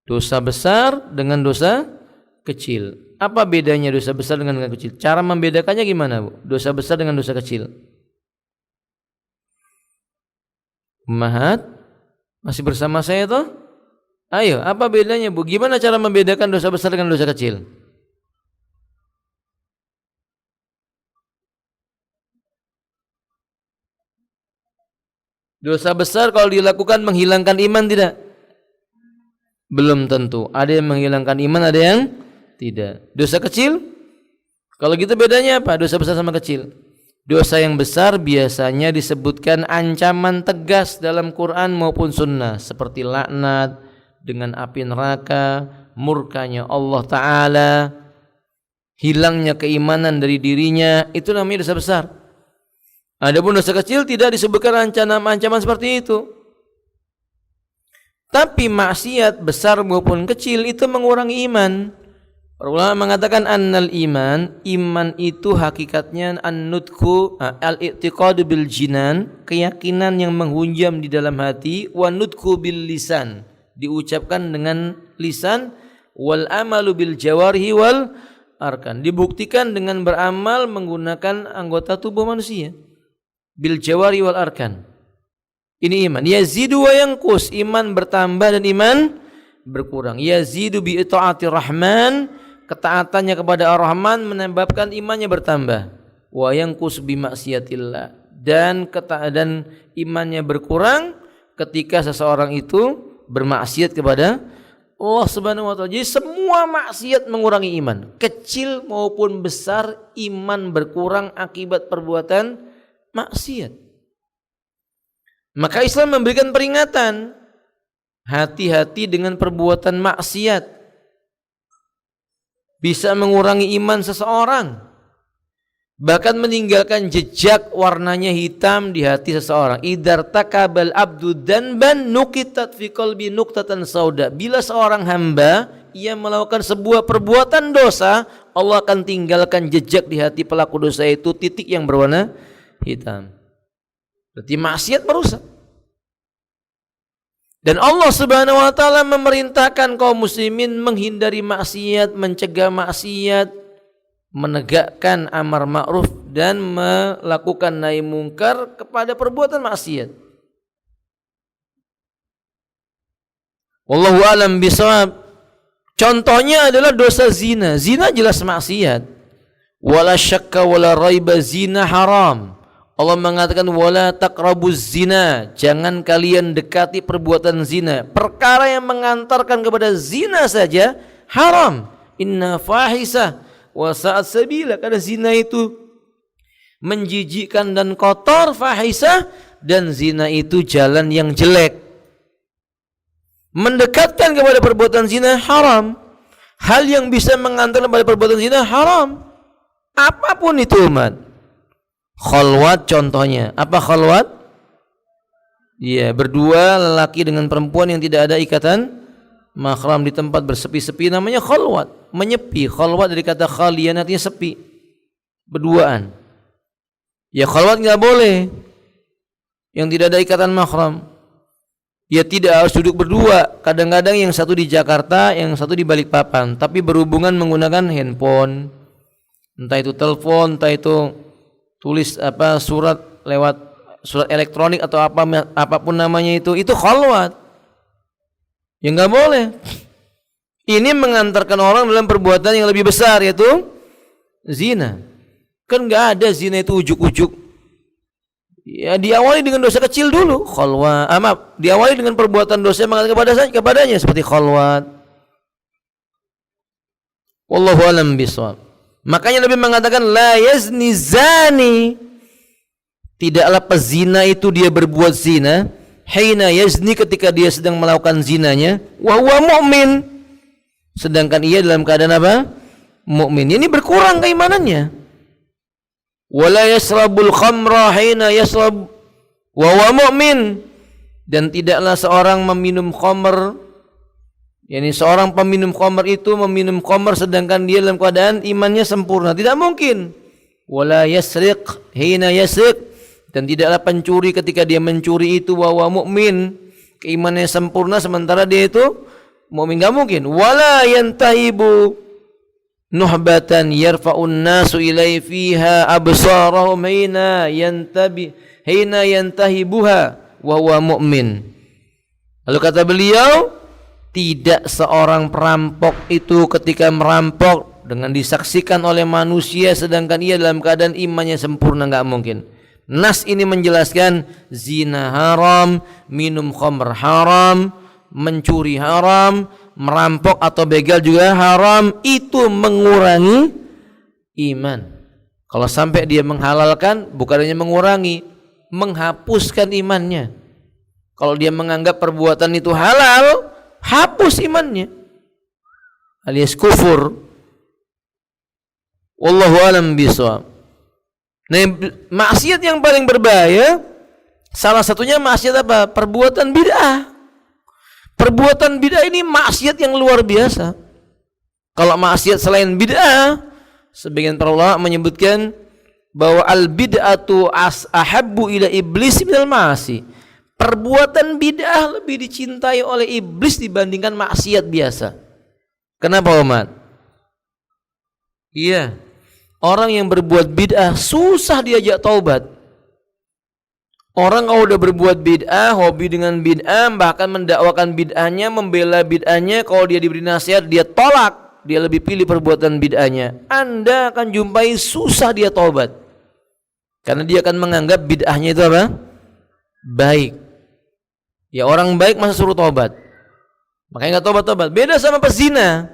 Dosa besar dengan dosa kecil. Apa bedanya dosa besar dengan dosa kecil? Cara membedakannya gimana, Bu? Dosa besar dengan dosa kecil. Ummahat, masih bersama saya toh? Ayo, apa bedanya, Bu? Gimana cara membedakan dosa besar dengan dosa kecil? Dosa besar kalau dilakukan menghilangkan iman tidak? Belum tentu. Ada yang menghilangkan iman, ada yang tidak. Dosa kecil? Kalau gitu bedanya apa? Dosa besar sama kecil. Dosa yang besar biasanya disebutkan ancaman tegas dalam Quran maupun sunnah, seperti laknat, dengan api neraka, murkanya Allah Ta'ala, hilangnya keimanan dari dirinya, itu namanya dosa besar. Adapun dosa kecil tidak disebutkan ancaman seperti itu. Tapi maksiat besar maupun kecil itu mengurangi iman. Para ulama mengatakan annal iman itu hakikatnya an-nutku al-i'tiqadu bil jinan, keyakinan yang menghunjam di dalam hati, wa nutku bil lisan, diucapkan dengan lisan, wal amalu bil jawarihi wal arkan, dibuktikan dengan beramal menggunakan anggota tubuh manusia. Bil jawari wal arkan. Ini iman. Yazidu wa yanqus, iman bertambah dan iman berkurang. Yazidu bi itaati rahman, ketaatannya kepada Ar-Rahman menyebabkan imannya bertambah. Wa yanqus bi maksiatillah, dan imannya berkurang ketika seseorang itu bermaksiat kepada Allah Subhanahu wa taala. Jadi semua maksiat mengurangi iman, kecil maupun besar, iman berkurang akibat perbuatan maksiat. Maka Islam memberikan peringatan, hati-hati dengan perbuatan maksiat, bisa mengurangi iman seseorang, bahkan meninggalkan jejak warnanya hitam di hati seseorang. Idar takabal abdu danban nukitat fi qalbi nuqtatan sauda. Bila seorang hamba ia melakukan sebuah perbuatan dosa, Allah akan tinggalkan jejak di hati pelaku dosa itu, titik yang berwarna hitam. Berarti maksiat merusak. Dan Allah Subhanahu wa taala memerintahkan kaum muslimin menghindari maksiat, mencegah maksiat, menegakkan amar ma'ruf dan melakukan nahi mungkar kepada perbuatan maksiat. Wallahu a'lam bishawab. Contohnya adalah dosa zina. Zina jelas maksiat. Wala syakka wala raiba, zina haram. Allah mengatakan wala taqrabuz zina, jangan kalian dekati perbuatan zina. Perkara yang mengantarkan kepada zina saja haram. Inna fahisah wa sa'at sabila, karena zina itu menjijikkan dan kotor, fahisah, dan zina itu jalan yang jelek. Mendekatkan kepada perbuatan zina haram. Hal yang bisa mengantarkan kepada perbuatan zina haram. Apapun itu umat. Khalwat contohnya. Apa khalwat? Iya, berdua lelaki dengan perempuan yang tidak ada ikatan mahram di tempat bersepi-sepi, namanya khalwat, menyepi. Khalwat dari kata khalian, artinya sepi, berduaan. Ya khalwat nggak boleh yang tidak ada ikatan mahram. Ya tidak harus duduk berdua. Kadang-kadang yang satu di Jakarta, yang satu di Balikpapan, tapi berhubungan menggunakan handphone, entah itu telepon, entah itu tulis surat lewat surat elektronik atau apapun namanya, itu khalwat. Ya nggak boleh. Ini mengantarkan orang dalam perbuatan yang lebih besar, yaitu zina. Kan nggak ada zina itu ujuk-ujuk. Ya diawali dengan dosa kecil dulu, khalwat. Diawali dengan perbuatan dosa yang mengatakan kepadanya seperti khalwat. Wallahu a'lam bishawab. Makanya Nabi mengatakan la yazni zani, tidaklah pezina itu dia berbuat zina, hina yazni, ketika dia sedang melakukan zinanya, wa huwa mu'min, sedangkan ia dalam keadaan apa? Mukmin. Ini berkurang keimanannya. Wala yasrabul khamra hina yasrab wa huwa mu'min, dan tidaklah seorang meminum khamr, yakni seorang peminum khamr itu meminum khamr sedangkan dia dalam keadaan imannya sempurna. Tidak mungkin. Wala yasriq hina yasriq, dan tidaklah pencuri ketika dia mencuri itu wa huwa mu'min, keimanannya sempurna sementara dia itu mukmin. Enggak mungkin. Wala yantahibu nuhbatan yarfa'un nasu ilai fiha absarahum hina yantahibuha wa huwa mu'min. Lalu kata beliau, tidak seorang perampok itu ketika merampok dengan disaksikan oleh manusia sedangkan ia dalam keadaan imannya sempurna, enggak mungkin. Nas ini menjelaskan zina haram, minum khamr haram, mencuri haram, merampok atau begal juga haram. Itu mengurangi iman. Kalau sampai dia menghalalkan, bukan hanya mengurangi, menghapuskan imannya. Kalau dia menganggap perbuatan itu halal, hapus imannya, alias kufur. Wallahu a'lam bishawab. Nah, maksiat yang paling berbahaya salah satunya maksiat apa? Perbuatan bid'ah. Perbuatan bid'ah ini maksiat yang luar biasa. Kalau maksiat selain bid'ah, sebagian para ulama menyebutkan bahwa al bid'atu ahabbu ila iblis minal ma'asi. Perbuatan bid'ah lebih dicintai oleh iblis dibandingkan maksiat biasa. Kenapa, Umat? Iya. Orang yang berbuat bid'ah susah diajak taubat. Orang kalau udah berbuat bid'ah, hobi dengan bid'ah, bahkan mendakwakan bid'ahnya, membela bid'ahnya, kalau dia diberi nasihat dia tolak, dia lebih pilih perbuatan bid'ahnya. Anda akan jumpai susah dia taubat. Karena dia akan menganggap bid'ahnya itu apa? Baik. Ya, orang baik masa suruh taubat? Makanya enggak taubat-taubat. Beda sama pezina.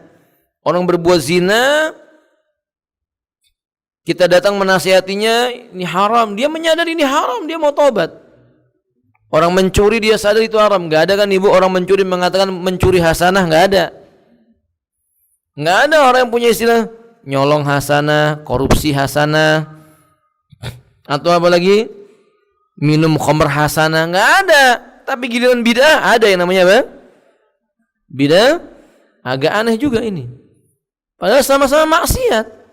Orang berbuat zina, kita datang menasihatinya, ini haram. Dia menyadari ini haram, dia mau taubat. Orang mencuri dia sadar itu haram. Enggak ada kan ibu orang mencuri mengatakan mencuri hasanah, enggak ada. Enggak ada orang yang punya istilah nyolong hasanah, korupsi hasanah, atau apa lagi? Minum khamr hasanah, enggak ada. Tapi giliran bid'ah ada yang namanya apa? Bid'ah agak aneh juga ini. Padahal sama-sama maksiat.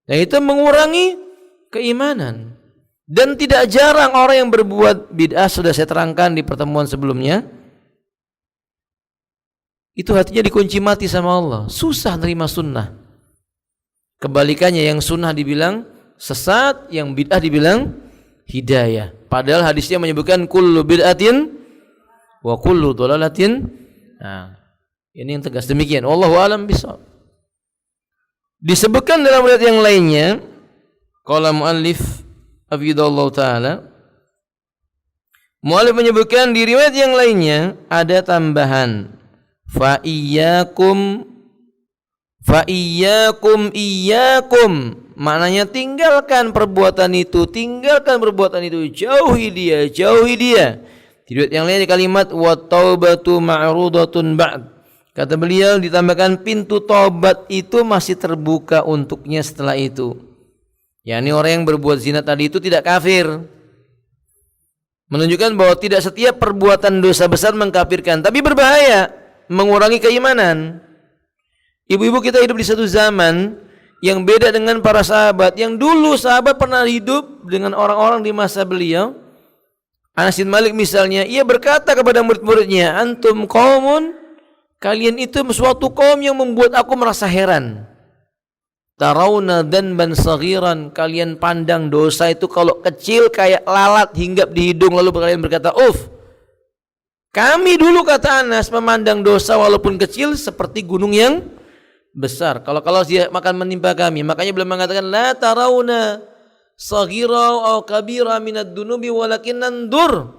Nah, itu mengurangi keimanan. Dan tidak jarang orang yang berbuat bid'ah, sudah saya terangkan di pertemuan sebelumnya, itu hatinya dikunci mati sama Allah, susah nerima sunnah. Kebalikannya, yang sunnah dibilang sesat, yang bid'ah dibilang hidayah. Padahal hadisnya menyebutkan kullu bid'atin wa kullu dhalalatin. Nah, ini yang tegas demikian. Wallahu a'lam bishawab. Disebutkan dalam riwayat yang lainnya, qala muallif hafizallahu taala, muallif menyebutkan di riwayat yang lainnya ada tambahan fa iyyakum, maknanya tinggalkan perbuatan itu, jauhi dia. Di riwayat yang lain kalimat wa taubatu ma'rudatun ba'd. Kata beliau ditambahkan pintu taubat itu masih terbuka untuknya setelah itu. yakni orang yang berbuat zina tadi itu tidak kafir. Menunjukkan bahwa tidak setiap perbuatan dosa besar mengkafirkan, tapi berbahaya, mengurangi keimanan. Ibu-ibu kita hidup di satu zaman yang beda dengan para sahabat. Yang dulu sahabat pernah hidup dengan orang-orang di masa beliau. Anas bin Malik misalnya, ia berkata kepada murid-muridnya, antum qaumun, kalian itu suatu kaum yang membuat aku merasa heran. Tarawna dhanban saghiran, kalian pandang dosa itu kalau kecil kayak lalat hinggap di hidung, lalu kalian berkata uf. Kami dulu, kata Anas, memandang dosa walaupun kecil seperti gunung yang besar. Kalau dia akan menimpa kami, makanya beliau mengatakan la tarawna saghira aw kabira minad dunubi walakin nandur.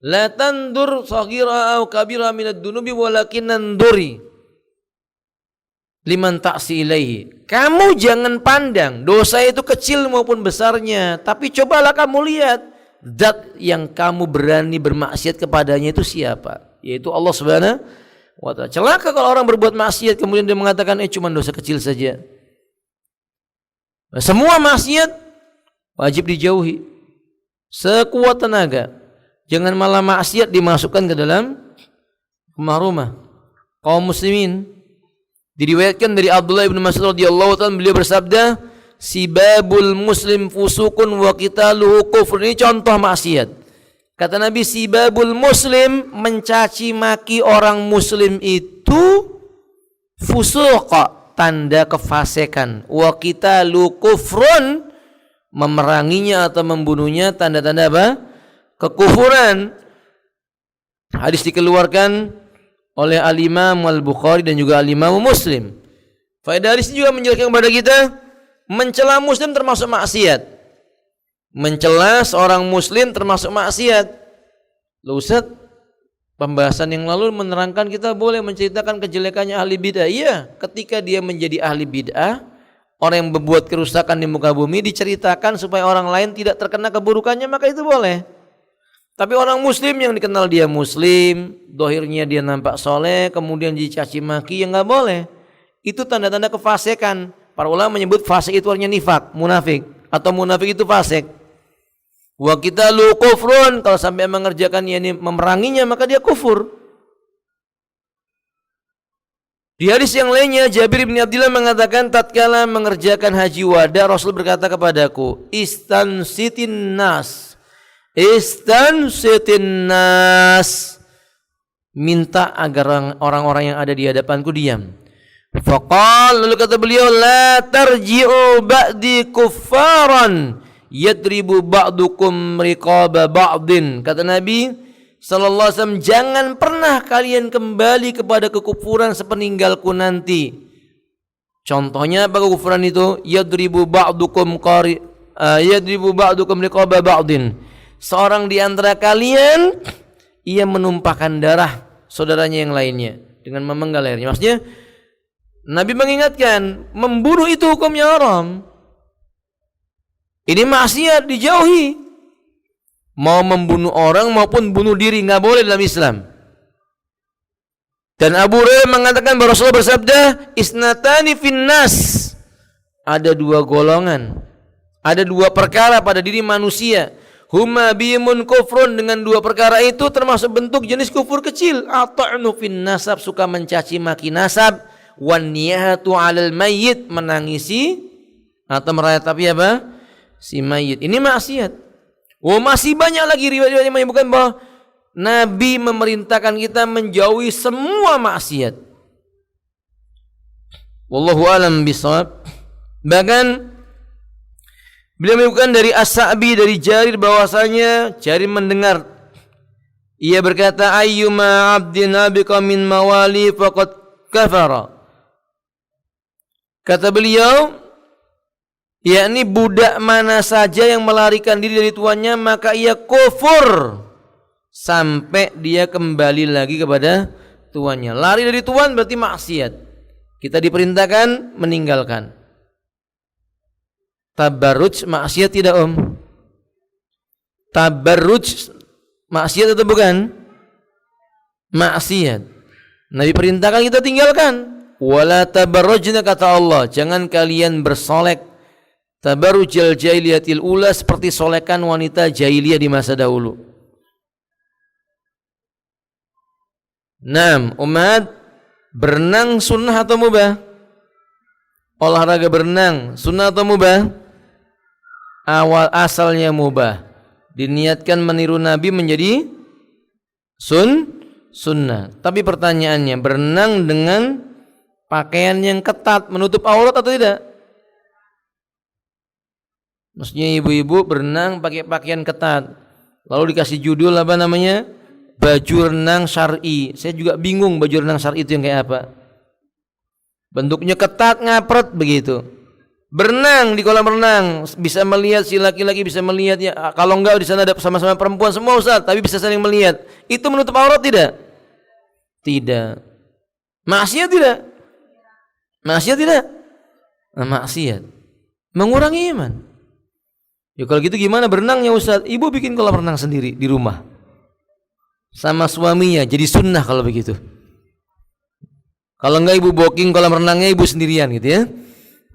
La tandur saghira aw kabira minad dunubi walakin nanduri liman ta'si ilaihi. Kamu jangan pandang dosa itu kecil maupun besarnya, tapi cobalah kamu lihat zat yang kamu berani bermaksiat kepadanya itu siapa, yaitu Allah Subhanahu wa ta'ala. Celaka kalau orang berbuat maksiat kemudian dia mengatakan cuma dosa kecil saja. Semua maksiat wajib dijauhi sekuat tenaga. Jangan malah maksiat dimasukkan ke dalam rumah-rumah kaum muslimin. Diriwayatkan dari Abdullah bin Mas'ud radhiyallahu ta'ala, beliau bersabda, sibabul muslim fusukun wa qitaluhu kufr. Ini contoh maksiat. Kata Nabi, sibabul muslim, mencaci maki orang muslim itu fusuq, tanda kefasikan. Wa qitalu kufrun, memeranginya atau membunuhnya tanda-tanda apa? Kekufuran. Hadis dikeluarkan oleh Al-Imam Al-Bukhari dan juga Al-Imam Muslim. Faedah hadis juga menjelaskan kepada kita, mencela muslim termasuk maksiat. Mencela seorang muslim termasuk maksiat. Loh Ustaz, pembahasan yang lalu menerangkan kita boleh menceritakan kejelekannya ahli bid'ah. Iya, ketika dia menjadi ahli bid'ah, orang yang berbuat kerusakan di muka bumi diceritakan supaya orang lain tidak terkena keburukannya, maka itu boleh. Tapi orang muslim yang dikenal dia muslim, dohirnya dia nampak soleh, kemudian dicaci maki, ya nggak boleh. Itu tanda-tanda kefasikan. Para ulama menyebut fasik itu artinya nifak, munafik, atau munafik itu fasik. Wa qitalu kufrun, kalau sampai mengerjakan yakni memeranginya maka dia kufur. Di hadis yang lainnya Jabir bin Abdullah mengatakan, tatkala mengerjakan haji wada Rasul berkata kepadaku, istansitin nas, minta agar orang-orang yang ada di hadapanku diam. Faqal, lalu kata beliau, la tarji'u ba'di kuffaran yadribu ba'dukum riqaba ba'din. Kata Nabi sallallahu alaihi wasallam, jangan pernah kalian kembali kepada kekufuran sepeninggalku nanti. Contohnya apa kekufuran itu? Yadribu ba'dukum riqaba ba'din. Seorang di antara kalian ia menumpahkan darah saudaranya yang lainnya dengan memenggal lehernya. Maksudnya Nabi mengingatkan, membunuh itu hukumnya haram. Ini maksiat, dijauhi. Mau membunuh orang maupun bunuh diri nggak boleh dalam Islam. Dan Abu Hurairah mengatakan bahwa Rasulullah bersabda, isnatani finnas, ada dua golongan, ada dua perkara pada diri manusia. Huma bimun kufrun, dengan dua perkara itu termasuk bentuk jenis kufur kecil. Ata'nu fin nasab, suka mencaci maki nasab. Wan niyahatu 'alal mayyit, menangisi atau meratapi apa? Si mayit. Ini maksiat. Masih banyak lagi riwayat yang menyebutkan bahwa Nabi memerintahkan kita menjauhi semua maksiat. Wallahu a'lam bishawab. Bahkan beliau menyebutkan dari As-Sa'bi, dari Jarir, bahwasanya Jarir mendengar, ia berkata, ayyuma 'abdin abiqa min mawali faqad kafara. Kata beliau, yakni budak mana saja yang melarikan diri dari tuannya maka ia kufur sampai dia kembali lagi kepada tuannya. Lari dari tuan berarti maksiat. Kita diperintahkan meninggalkan. Tabarruj maksiat tidak Tabarruj maksiat atau bukan? Maksiat. Nabi perintahkan kita tinggalkan. Wala tabarrujna, kata Allah, jangan kalian bersolek tabarrujal jahiliyatil ula, seperti solekan wanita jahiliyah di masa dahulu. Umat, berenang sunnah atau mubah? Olahraga berenang sunnah atau mubah? Asalnya mubah. Diniatkan meniru Nabi menjadi sunnah. Tapi pertanyaannya, berenang dengan pakaian yang ketat menutup aurat atau tidak? Maksudnya ibu-ibu berenang pakai pakaian ketat, lalu dikasih judul apa namanya? Baju renang syar'i. Saya juga bingung baju renang syar'i itu yang kayak apa. Bentuknya ketat, ngapret begitu. Berenang di kolam renang, bisa melihat, si laki-laki bisa melihat ya. Kalau enggak di sana ada sama-sama perempuan semua Ustaz, tapi bisa saling melihat. Itu menutup aurat tidak? Tidak. Maksiat tidak? Maksiat tidak? Maksiat. Mengurangi iman. Ya kalau gitu gimana berenangnya Ustaz? Ibu bikin kolam renang sendiri di rumah sama suaminya, jadi sunnah kalau begitu. Kalau enggak ibu booking kolam renangnya ibu sendirian gitu ya,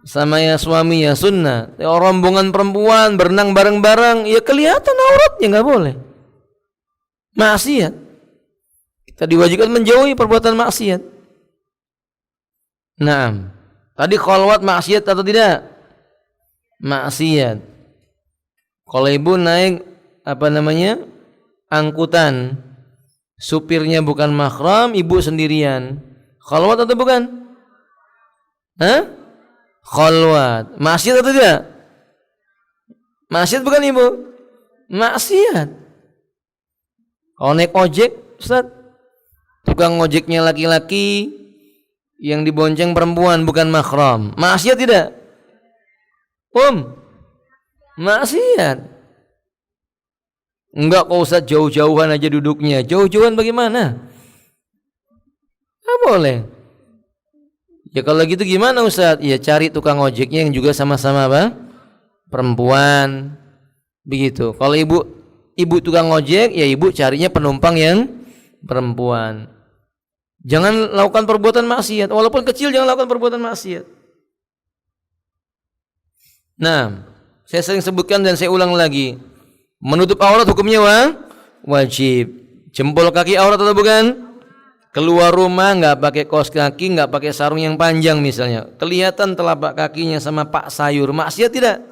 sama ya suaminya, sunnah. Ya, rombongan perempuan berenang bareng-bareng, ya kelihatan auratnya, nggak boleh. Maksiat. Kita diwajibkan menjauhi perbuatan maksiat. Tadi khalwat maksiat atau tidak? Maksiat. Kalau ibu naik apa namanya? Angkutan, supirnya bukan mahram, ibu sendirian, khalwat atau bukan? Khalwat. Maksiat atau tidak? Maksiat bukan ibu? Maksiat. Kalau naik ojek, Ustaz, tukang ojeknya laki-laki, yang dibonceng perempuan bukan mahram, maksiat tidak? Maksiat. Enggak kok Ustaz, jauh-jauhan aja duduknya. Jauh-jauhan bagaimana? Nggak boleh. Ya kalau gitu gimana Ustaz? Ya cari tukang ojeknya yang juga sama-sama apa? Perempuan. Begitu. Kalau ibu tukang ojek, ya ibu carinya penumpang yang perempuan. Jangan lakukan perbuatan maksiat, walaupun kecil jangan lakukan perbuatan maksiat. Nah, saya sering sebutkan dan saya ulang lagi. Menutup aurat hukumnya wajib. Jempol kaki aurat atau bukan? Keluar rumah nggak pakai kaos kaki, nggak pakai sarung yang panjang misalnya, kelihatan telapak kakinya sama pak sayur, maksiat tidak?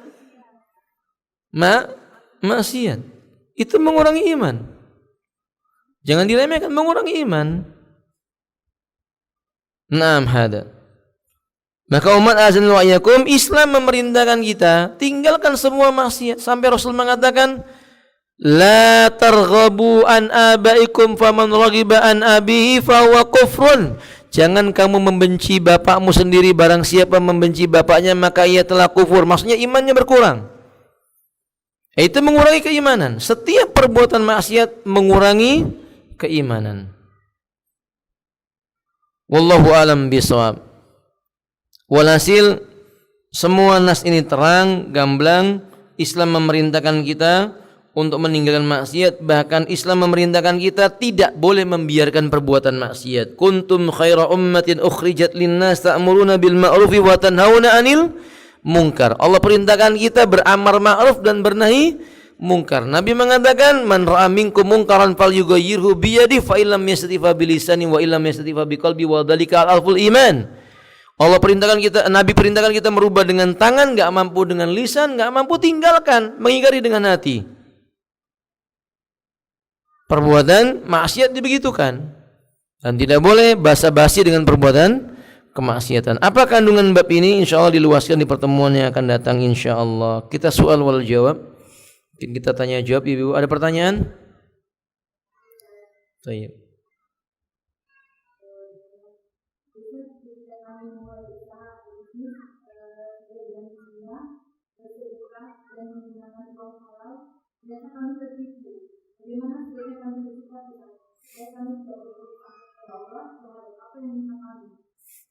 Maksiat. Itu mengurangi iman. Jangan diremehkan, mengurangi iman. Naam hada. Maka umat azan wa iyyakum, Islam memerintahkan kita tinggalkan semua maksiat sampai Rasul mengatakan la targhabu an abaikum faman raghiba an abihi fahuwa kufrun. Jangan kamu membenci bapakmu sendiri, barang siapa membenci bapaknya maka ia telah kufur. Maksudnya imannya berkurang. Itu mengurangi keimanan. Setiap perbuatan maksiat mengurangi keimanan. Wallahu alam bisawab. Walhasil semua nas ini terang, gamblang. Islam memerintahkan kita untuk meninggalkan maksiat, bahkan Islam memerintahkan kita tidak boleh membiarkan perbuatan maksiat. Kuntum khaira ummatin ukhrijat linnas ta'muruna bil ma'rufi wa tanhauna 'anil munkar. Allah perintahkan kita beramar ma'ruf dan bernahi munkar. Nabi mengatakan man ra'a minkum munkaran falyughayyirhu bi yadihi fa illam yastati fa bi lisani wa illam yastati fa bi qalbi wa dzalika al-alful iman. Allah perintahkan kita, Nabi perintahkan kita merubah dengan tangan, enggak mampu dengan lisan, enggak mampu tinggalkan, mengingkari dengan hati. Perbuatan maksiat dibegitukan dan tidak boleh basa-basi dengan perbuatan kemaksiatan. Apa kandungan bab ini? Insyaallah diluaskan di pertemuan yang akan datang insyaallah. Kita soal wal jawab. Kita tanya jawab Ibu. Ada pertanyaan? Baik.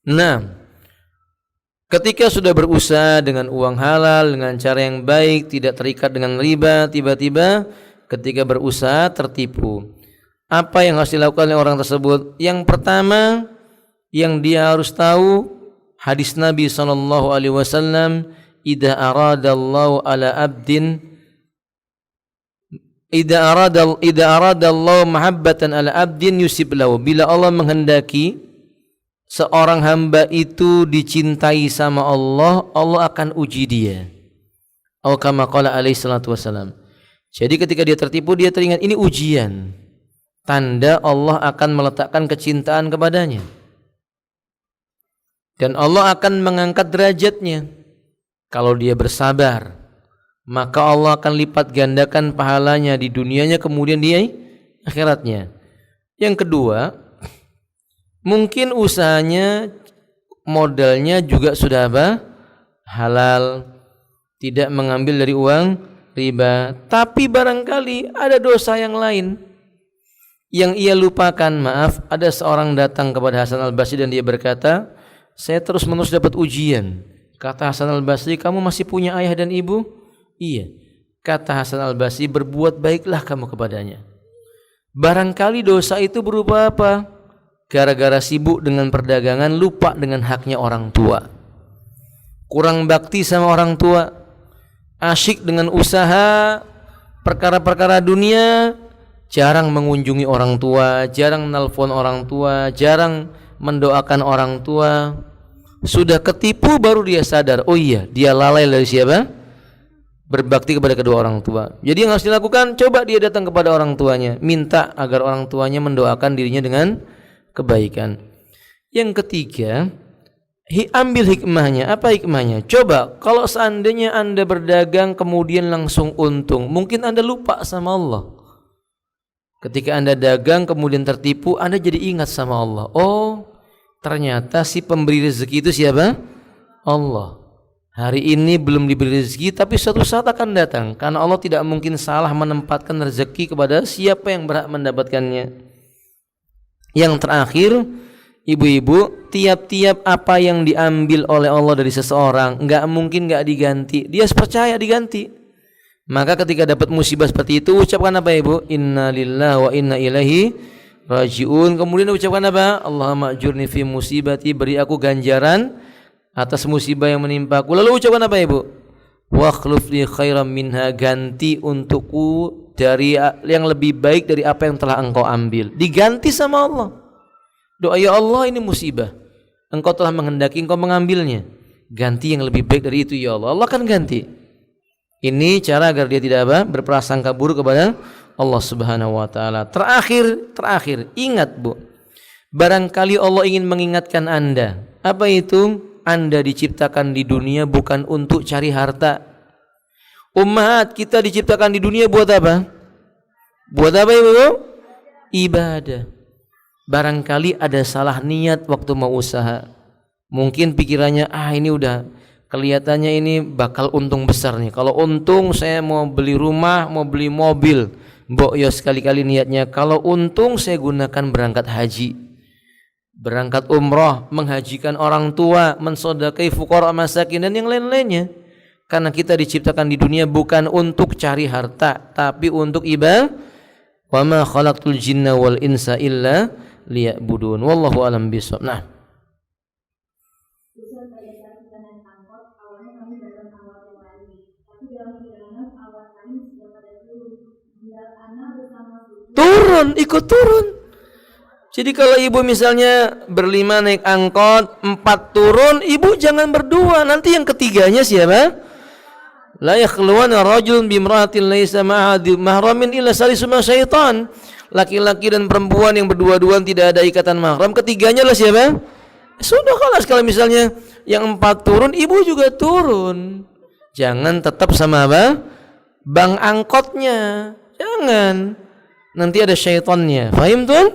Nah, ketika sudah berusaha dengan uang halal, dengan cara yang baik, tidak terikat dengan riba, tiba-tiba ketika berusaha tertipu. Apa yang harus dilakukan oleh orang tersebut? Yang pertama, yang dia harus tahu hadis Nabi SAW, idza aradallahu ala abdin idza aradallahu mahabbatan ala abdin yusib lahu. Bila Allah menghendaki seorang hamba itu dicintai sama Allah, Allah akan uji dia. Atau kama qala alaihi salatu wasalam. Jadi ketika dia tertipu, dia teringat ini ujian. Tanda Allah akan meletakkan kecintaan kepadanya. Dan Allah akan mengangkat derajatnya. Kalau dia bersabar, maka Allah akan lipat gandakan pahalanya di dunianya kemudian di akhiratnya. Yang kedua, mungkin usahanya modalnya juga sudah halal, tidak mengambil dari uang riba, tapi barangkali ada dosa yang lain yang ia lupakan. Maaf, ada seorang datang kepada Hasan Al-Basri dan dia berkata, saya terus-menerus dapat ujian. Kata Hasan Al-Basri, kamu masih punya ayah dan ibu? Iya. Kata Hasan Al-Basri, berbuat baiklah kamu kepadanya. Barangkali dosa itu berupa apa? Gara-gara sibuk dengan perdagangan, lupa dengan haknya orang tua, kurang bakti sama orang tua, asyik dengan usaha, perkara-perkara dunia, jarang mengunjungi orang tua, jarang nelpon orang tua, jarang mendoakan orang tua. Sudah ketipu baru dia sadar, oh iya, dia lalai dari siapa? Berbakti kepada kedua orang tua. Jadi yang harus dilakukan, coba dia datang kepada orang tuanya, minta agar orang tuanya mendoakan dirinya dengan kebaikan. Yang ketiga, ambil hikmahnya. Apa hikmahnya? Coba kalau seandainya Anda berdagang kemudian langsung untung, mungkin Anda lupa sama Allah. Ketika Anda dagang kemudian tertipu, Anda jadi ingat sama Allah. Oh, ternyata si pemberi rezeki itu siapa? Allah. Hari ini belum diberi rezeki, tapi suatu saat akan datang, karena Allah tidak mungkin salah menempatkan rezeki kepada siapa yang berhak mendapatkannya. Yang terakhir, Ibu-ibu, tiap-tiap apa yang diambil oleh Allah dari seseorang nggak mungkin nggak diganti. Dia percaya diganti. Maka ketika dapat musibah seperti itu, ucapkan apa ibu? Inna lillahi wa inna ilaihi rajiun. Kemudian ucapkan apa? Allahumma ajurni fi musibati, beri aku ganjaran atas musibah yang menimpaku. Lalu ucapkan apa ibu? Wa akhlif li khairam minha, ganti untukku dari yang lebih baik dari apa yang telah engkau ambil. Diganti sama Allah. Doa, ya Allah ini musibah, engkau telah menghendaki engkau mengambilnya, ganti yang lebih baik dari itu ya Allah. Allah akan ganti. Ini cara agar dia tidak berprasangka buruk kepada Allah Subhanahu wa taala. Terakhir, ingat Bu, barangkali Allah ingin mengingatkan Anda. Apa itu? Anda diciptakan di dunia bukan untuk cari harta. Ummahat, kita diciptakan di dunia buat apa? Buat apa Ibu? Ibadah. Barangkali ada salah niat waktu mau usaha. Mungkin pikirannya, ini udah kelihatannya ini bakal untung besar nih. Kalau untung saya mau beli rumah, mau beli mobil. Mbok yo sekali-kali niatnya, kalau untung saya gunakan berangkat haji, berangkat umroh, menghajikan orang tua, mensodakai fuqara masakin dan yang lain-lainnya. Karena kita diciptakan di dunia bukan untuk cari harta, tapi untuk ibadah. Wa ma khalaqtul jinna wal insa illa liya'budun. Wallahu alam bishawab. Nah, turun, ikut turun. Jadi kalau ibu misalnya berlima naik angkot, 4 turun, ibu jangan berdua. Nanti yang ketiganya siapa? La yakhluwana rajulun bimra'atin laisa ma'ahadi mahramin illa salisuma syaitan. Laki-laki dan perempuan yang berdua-duaan tidak ada ikatan mahram, ketiganya lah siapa? Sudah kalas. Kalau misalnya yang 4 turun, ibu juga turun. Jangan tetap sama apa? Bang angkotnya. Jangan. Nanti ada syaitannya. Fahim tuan?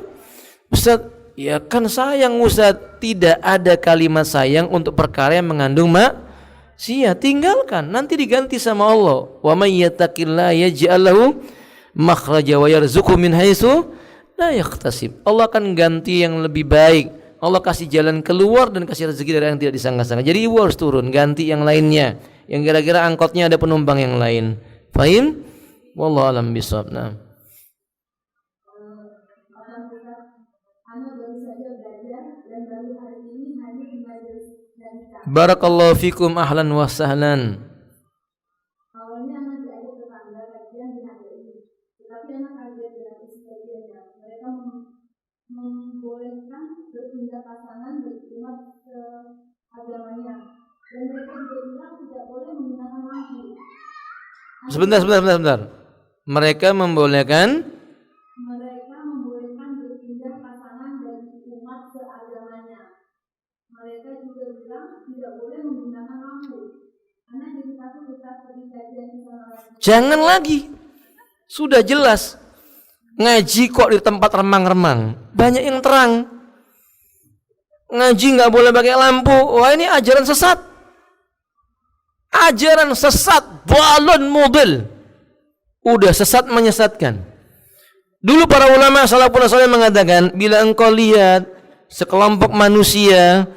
Ustaz, ya kan sayang Ustaz. Tidak ada kalimat sayang untuk perkara yang mengandung maksiat. Tinggalkan, nanti diganti sama Allah. Wa may yattaqillaha yaj'al lahu makhraja wa yarzuqhu min haitsu la yahtasib. Allah akan ganti yang lebih baik. Allah kasih jalan keluar dan kasih rezeki dari yang tidak disangka-sangka. Jadi ibu harus turun, ganti yang lainnya. Yang kira-kira angkotnya ada penumpang yang lain. Fahim? Wallahu alam bishawab. Nah. Barakallahu fikum, ahlan wa sahlan. Awalnya anak diajak tetangga kajian di HDI, tetapi anak kaget dengan isi kajiannya. Mereka membolehkan berpindah pasangan beriman ke agamanya, dan mereka juga bilang tidak boleh menggunakan lampu. Sebentar. Mereka membolehkan berpindah pasangan dari umat ke agamanya. Mereka juga bilang tidak boleh menggunakan lampu. Anak jadi takut tetap pergi kajian di sana. Jangan lagi. Sudah jelas. Ngaji kok di tempat remang-remang. Banyak yang terang. Ngaji nggak boleh pakai lampu. Wah, ini ajaran sesat. Ajaran sesat, balon mobil. Udah sesat menyesatkan. Dulu para ulama salafun saleh mengatakan, bila engkau lihat sekelompok manusia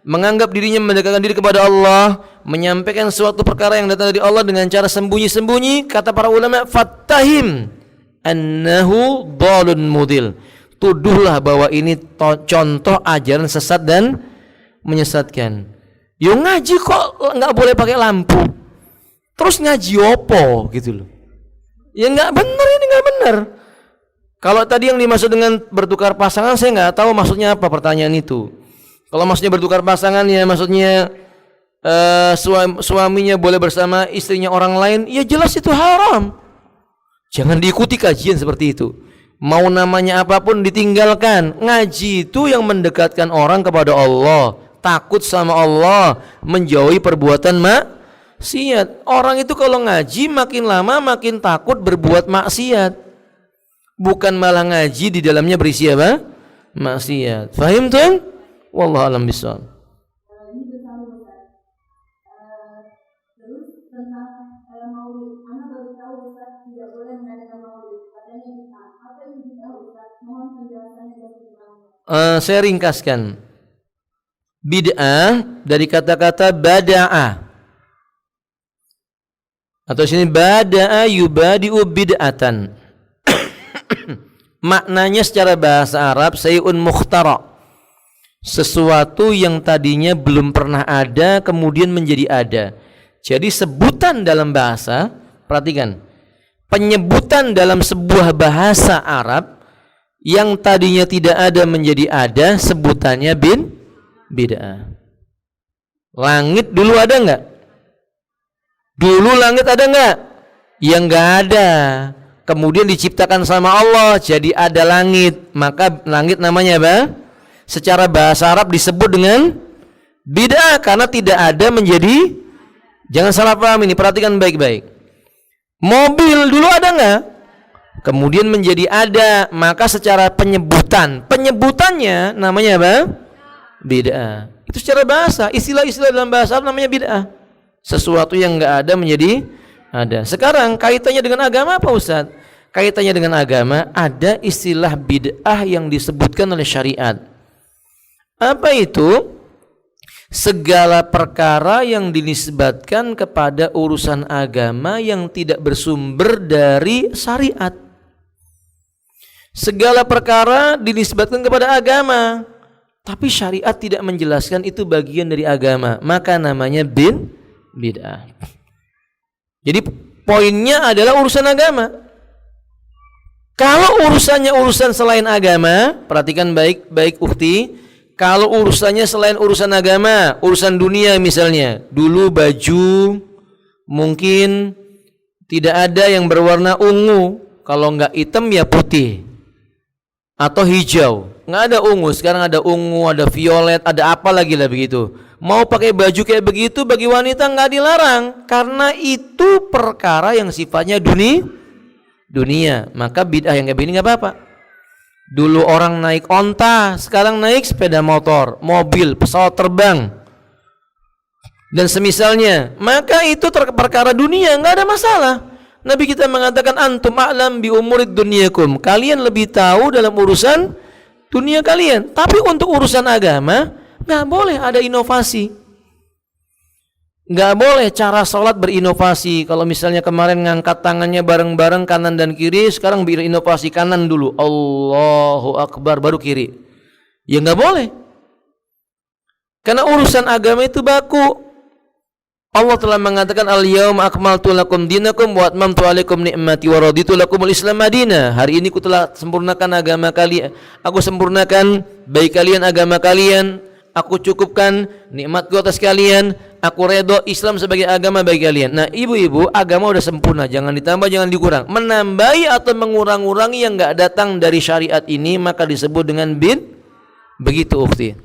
menganggap dirinya mendekatkan diri kepada Allah, menyampaikan suatu perkara yang datang dari Allah dengan cara sembunyi-sembunyi, kata para ulama, fattahim annahu dhalun mudil. Tuduhlah bahwa ini contoh ajaran sesat dan menyesatkan. Yo ngaji kok nggak boleh pakai lampu. Terus ngaji opo gitu loh. Ya nggak benar, ini nggak benar. Kalau tadi yang dimaksud dengan bertukar pasangan, saya nggak tahu maksudnya apa pertanyaan itu. Kalau maksudnya bertukar pasangan, ya maksudnya suaminya boleh bersama istrinya orang lain, ya jelas itu haram. Jangan diikuti kajian seperti itu. Mau namanya apapun ditinggalkan. Ngaji itu yang mendekatkan orang kepada Allah, takut sama Allah, menjauhi perbuatan maksiat. Orang itu kalau ngaji makin lama makin takut berbuat maksiat. Bukan malah ngaji di dalamnya berisi apa? Maksiat. Fahim tuan? Wallahu alam bishawab. Ini bersama Ustaz. Terus tentang maulid, anak baru tahu Ustaz tidak boleh mengadakan maulid. Katanya kita. Apa yang kita Ustaz? Mohon penjelasan Saya ringkaskan. Bid'ah dari kata-kata bada'a, atau sini bada'a yubadi'u bid'atan. Maknanya secara bahasa Arab sayun mukhtara, sesuatu yang tadinya belum pernah ada kemudian menjadi ada. Jadi sebutan dalam bahasa, perhatikan, penyebutan dalam sebuah bahasa Arab yang tadinya tidak ada menjadi ada, sebutannya bid'ah. Langit dulu ada enggak? Dulu langit ada enggak? Yang enggak ada. Kemudian diciptakan sama Allah jadi ada langit, maka langit namanya apa? Secara bahasa Arab disebut dengan bid'ah karena tidak ada menjadi. Jangan salah paham ini, perhatikan baik-baik. Mobil dulu ada enggak? Kemudian menjadi ada, maka secara penyebutannya namanya apa? Bid'ah. Itu secara bahasa, istilah-istilah dalam bahasa Arab namanya bid'ah. Sesuatu yang enggak ada menjadi ada. Sekarang kaitannya dengan agama apa Ustaz? Kaitannya dengan agama, ada istilah bid'ah yang disebutkan oleh syariat. Apa itu? Segala perkara yang dinisbatkan kepada urusan agama yang tidak bersumber dari syariat. Segala perkara dinisbatkan kepada agama, tapi syariat tidak menjelaskan itu bagian dari agama, maka namanya bid'ah. Jadi poinnya adalah urusan agama. Kalau urusannya urusan selain agama, perhatikan baik-baik ukhti, kalau urusannya selain urusan agama, urusan dunia misalnya, dulu baju mungkin tidak ada yang berwarna ungu, kalau enggak hitam ya putih atau hijau. Enggak ada ungu, sekarang ada ungu, ada violet, ada apa lagi lah begitu. Mau pakai baju kayak begitu bagi wanita nggak dilarang, karena itu perkara yang sifatnya dunia. Maka bid'ah yang kayak begini nggak apa-apa. Dulu orang naik onta, sekarang naik sepeda motor, mobil, pesawat terbang, dan semisalnya. Maka itu perkara dunia, nggak ada masalah. Nabi kita mengatakan antum a'lam bi umurid dunyakum, kalian lebih tahu dalam urusan dunia kalian. Tapi untuk urusan agama nggak boleh ada inovasi, nggak boleh cara sholat berinovasi. Kalau misalnya kemarin ngangkat tangannya bareng-bareng kanan dan kiri, sekarang berinovasi kanan dulu, Allahu Akbar, baru kiri. Ya nggak boleh, karena urusan agama itu baku. Allah telah mengatakan al-yauma akmaltu lakum dinakum wa atmamtu alaikum ni'mati wa raditu lakumul Islam madinah. Hari ini ku telah sempurnakan agama kalian, aku sempurnakan bagi kalian agama kalian, aku cukupkan nikmatku atas kalian, aku redho Islam sebagai agama bagi kalian. Nah ibu-ibu, agama udah sempurna, jangan ditambah, jangan dikurang. Menambahi atau mengurang-urangi yang enggak datang dari syariat ini maka disebut dengan begitu ukhti.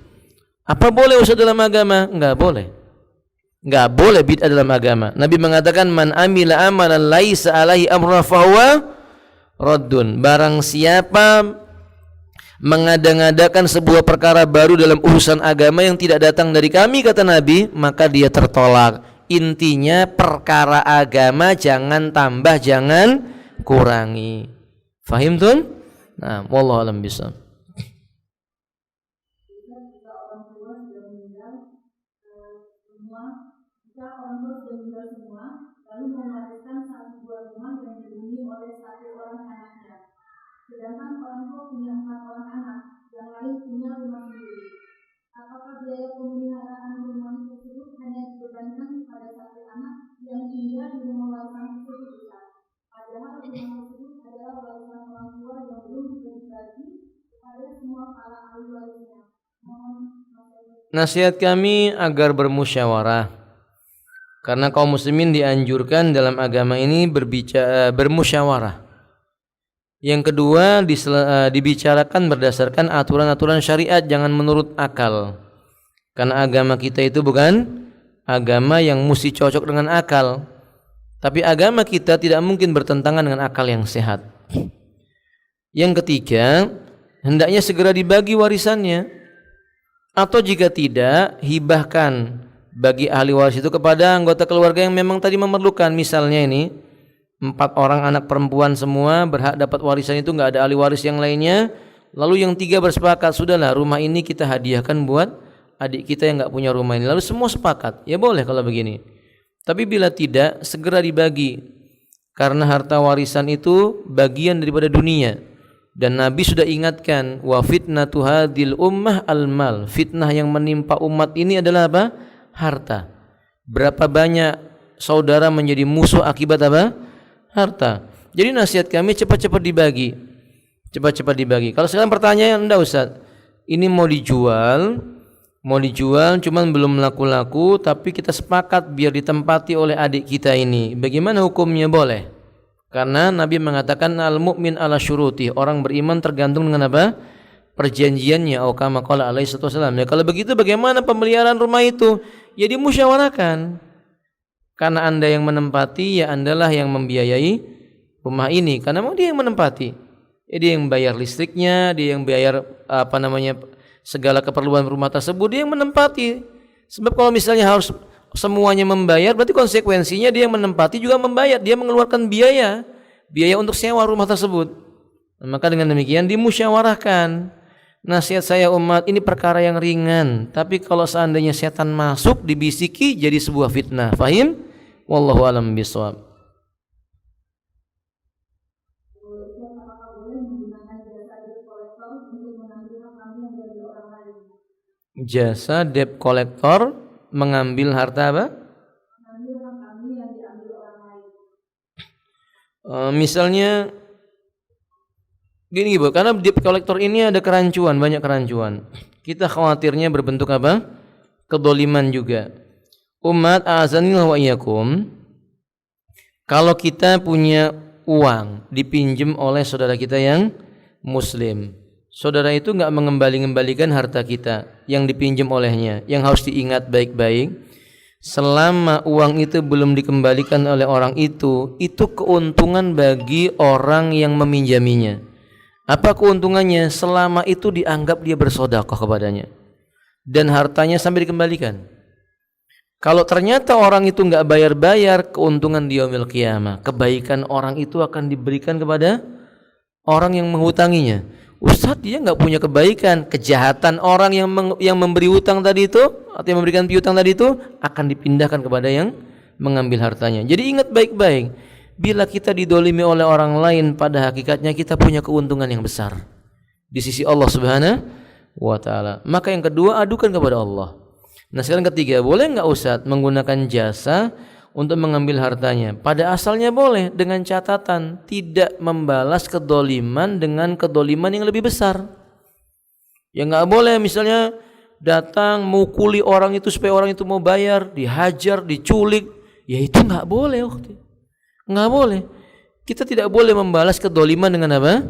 Apa boleh Ustaz dalam agama? Enggak boleh. Enggak boleh bid'ah dalam agama. Nabi mengatakan man amila amalan laisa alaihi amruna fahuwa raddun. Barang siapa mengada-ngadakan sebuah perkara baru dalam urusan agama yang tidak datang dari kami, kata Nabi, maka dia tertolak. Intinya perkara agama jangan tambah, jangan kurangi. Fahim tun? Nah, wallahu alam bisawab. Sedangkan orang tua punya 4 orang anak, yang lain punya rumah sendiri. Apakah biaya pemeliharaan rumah tersebut hanya dibebankan pada satu anak yang tinggal di rumah warisan tersebut besar? Padahal rumah tersebut adalah warisan orang tua yang belum dibagi kepada semua para ahli warisnya. Nasihat kami agar bermusyawarah, karena kaum muslimin dianjurkan dalam agama ini bermusyawarah. Yang kedua, dibicarakan berdasarkan aturan-aturan syariat, jangan menurut akal. Karena agama kita itu bukan agama yang mesti cocok dengan akal. Tapi agama kita tidak mungkin bertentangan dengan akal yang sehat. Yang ketiga, hendaknya segera dibagi warisannya. Atau jika tidak, hibahkan bagi ahli waris itu kepada anggota keluarga yang memang tadi memerlukan. Misalnya ini 4 orang anak perempuan semua berhak dapat warisan itu, nggak ada ahli waris yang lainnya, Lalu yang 3 bersepakat, sudahlah rumah ini kita hadiahkan buat adik kita yang nggak punya rumah ini. Lalu semua sepakat, ya boleh kalau begini. Tapi bila tidak, segera dibagi. Karena harta warisan itu bagian daripada dunia. Dan Nabi sudah ingatkan, wa fitnatu hadil ummah al-mal. Fitnah yang menimpa umat ini adalah apa? Harta. Berapa banyak saudara menjadi musuh akibat apa? Harta. Jadi nasihat kami cepat-cepat dibagi. Cepat-cepat dibagi. Kalau sekarang pertanyaan, enggak Ustaz, ini mau dijual cuman belum laku-laku, tapi kita sepakat biar ditempati oleh adik kita ini. Bagaimana hukumnya? Boleh. Karena Nabi mengatakan al-mu'min ala syuruti, orang beriman tergantung dengan apa? Perjanjiannya. Atau kama qala alaihi wasallam. Ya, kalau begitu bagaimana pemeliharaan rumah itu? Ya dimusyawarahkan. Karena Anda yang menempati, ya Andalah yang membiayai rumah ini. Karena mau dia yang menempati. Dia yang bayar listriknya, dia yang bayar segala keperluan rumah tersebut, dia yang menempati. Sebab kalau misalnya harus semuanya membayar, berarti konsekuensinya dia yang menempati juga membayar, dia mengeluarkan biaya untuk sewa rumah tersebut. Maka dengan demikian dimusyawarahkan. Nasihat saya umat, ini perkara yang ringan, tapi kalau seandainya setan masuk, dibisiki jadi sebuah fitnah. Fahim? Wallahu a'lam bishawab. Jasa debt collector mengambil harta apa? Misalnya gini Bu, karena debt collector ini ada kerancuan, banyak kerancuan. Kita khawatirnya berbentuk apa? Kedoliman juga. Umat azanillahu wa iyyakum, kalau kita punya uang dipinjam oleh saudara kita yang muslim, saudara itu enggak mengembalikan harta kita yang dipinjam olehnya. Yang harus diingat baik-baik, selama uang itu belum dikembalikan oleh orang itu keuntungan bagi orang yang meminjaminya. Apa keuntungannya? Selama itu dianggap dia bersedekah kepadanya dan hartanya sampai dikembalikan. Kalau ternyata orang itu enggak bayar-bayar, keuntungan di yaumil qiyamah, kebaikan orang itu akan diberikan kepada orang yang menghutanginya. Ustaz, dia enggak punya kebaikan, kejahatan orang yang memberi hutang tadi itu atau yang memberikan piutang tadi itu akan dipindahkan kepada yang mengambil hartanya. Jadi ingat baik-baik, bila kita didolimi oleh orang lain, pada hakikatnya kita punya keuntungan yang besar di sisi Allah Subhanahu wa taala. Maka yang kedua, adukan kepada Allah. Nah sekarang ketiga, boleh enggak Ustaz menggunakan jasa untuk mengambil hartanya? Pada asalnya boleh, dengan catatan tidak membalas kedoliman dengan kedoliman yang lebih besar. Ya enggak boleh misalnya datang mukuli orang itu supaya orang itu mau bayar, dihajar, diculik, ya itu enggak boleh. Enggak boleh. Kita tidak boleh membalas kedoliman dengan apa?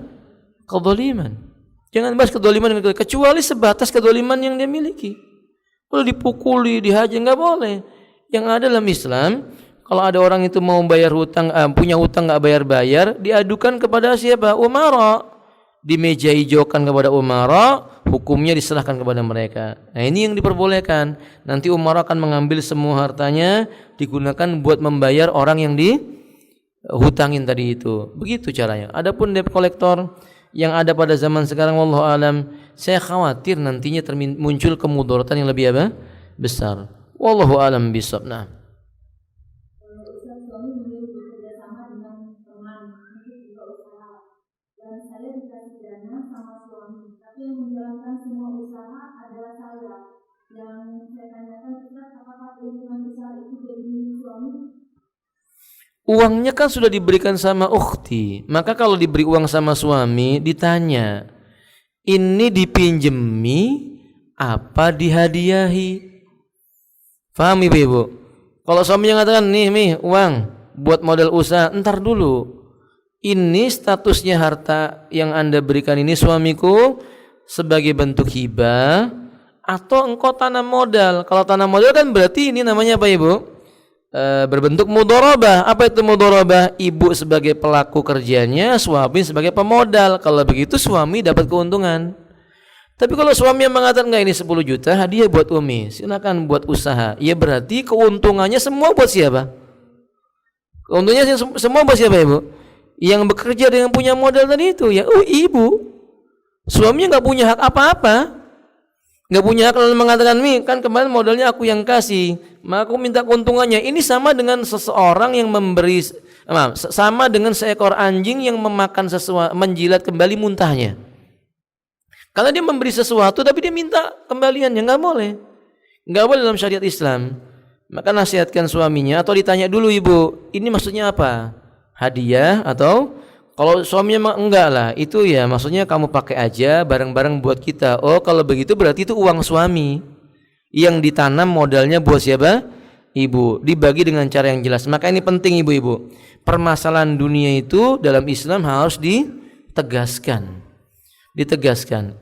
Kedoliman. Jangan balas kedoliman dengan kedoliman, kecuali sebatas kedoliman yang dia miliki. Kalau dipukuli, dihajar, enggak boleh. Yang ada dalam Islam, kalau ada orang itu mau bayar hutang, punya hutang enggak bayar-bayar, diadukan kepada siapa? Umara. Dimeja hijaukan kepada umara, hukumnya diserahkan kepada mereka. Nah ini yang diperbolehkan. Nanti umara akan mengambil semua hartanya, digunakan buat membayar orang yang dihutangin tadi itu. Begitu caranya. Adapun debt collector yang ada pada zaman sekarang, wallahu alam, saya khawatir nantinya muncul kemudaratan yang lebih apa? Besar. Wallahu alam bishawab. Nah. Uangnya kan sudah diberikan sama ukhti. Maka kalau diberi uang sama suami, ditanya, ini dipinjemi apa dihadiahi? Faham ibu? Kalau suami yang mengatakan, nih uang buat modal usaha, entar dulu. Ini statusnya harta yang Anda berikan ini suamiku sebagai bentuk hibah atau engkau tanam modal. Kalau tanam modal kan berarti ini namanya apa ibu? Berbentuk mudharabah. Apa itu mudharabah? Ibu sebagai pelaku kerjanya, suami sebagai pemodal. Kalau begitu suami dapat keuntungan. Tapi kalau suami yang mengatakan enggak, ini 10 juta hadiah buat Umi, silakan buat usaha, ya berarti keuntungannya semua buat siapa? Keuntungannya semua buat siapa ibu? Yang bekerja dengan punya modal tadi itu, ya ibu. Suaminya nggak punya hak apa-apa, nggak punya hak lalu mengatakan, "Mi, kan kemarin modalnya aku yang kasih, maka aku minta keuntungannya." Ini sama dengan seseorang yang memberi, sama dengan seekor anjing yang memakan sesuatu, menjilat kembali muntahnya. Karena dia memberi sesuatu tapi dia minta kembaliannya, nggak boleh. Nggak boleh dalam syariat Islam. Maka nasihatkan suaminya, atau ditanya dulu, "Ibu, ini maksudnya apa? Hadiah atau..." Kalau suaminya enggak lah, itu ya maksudnya kamu pakai aja bareng-bareng buat kita. Oh, kalau begitu berarti itu uang suami yang ditanam modalnya buat siapa? Ibu. Dibagi dengan cara yang jelas. Maka ini penting ibu-ibu. Permasalahan dunia itu dalam Islam harus ditegaskan.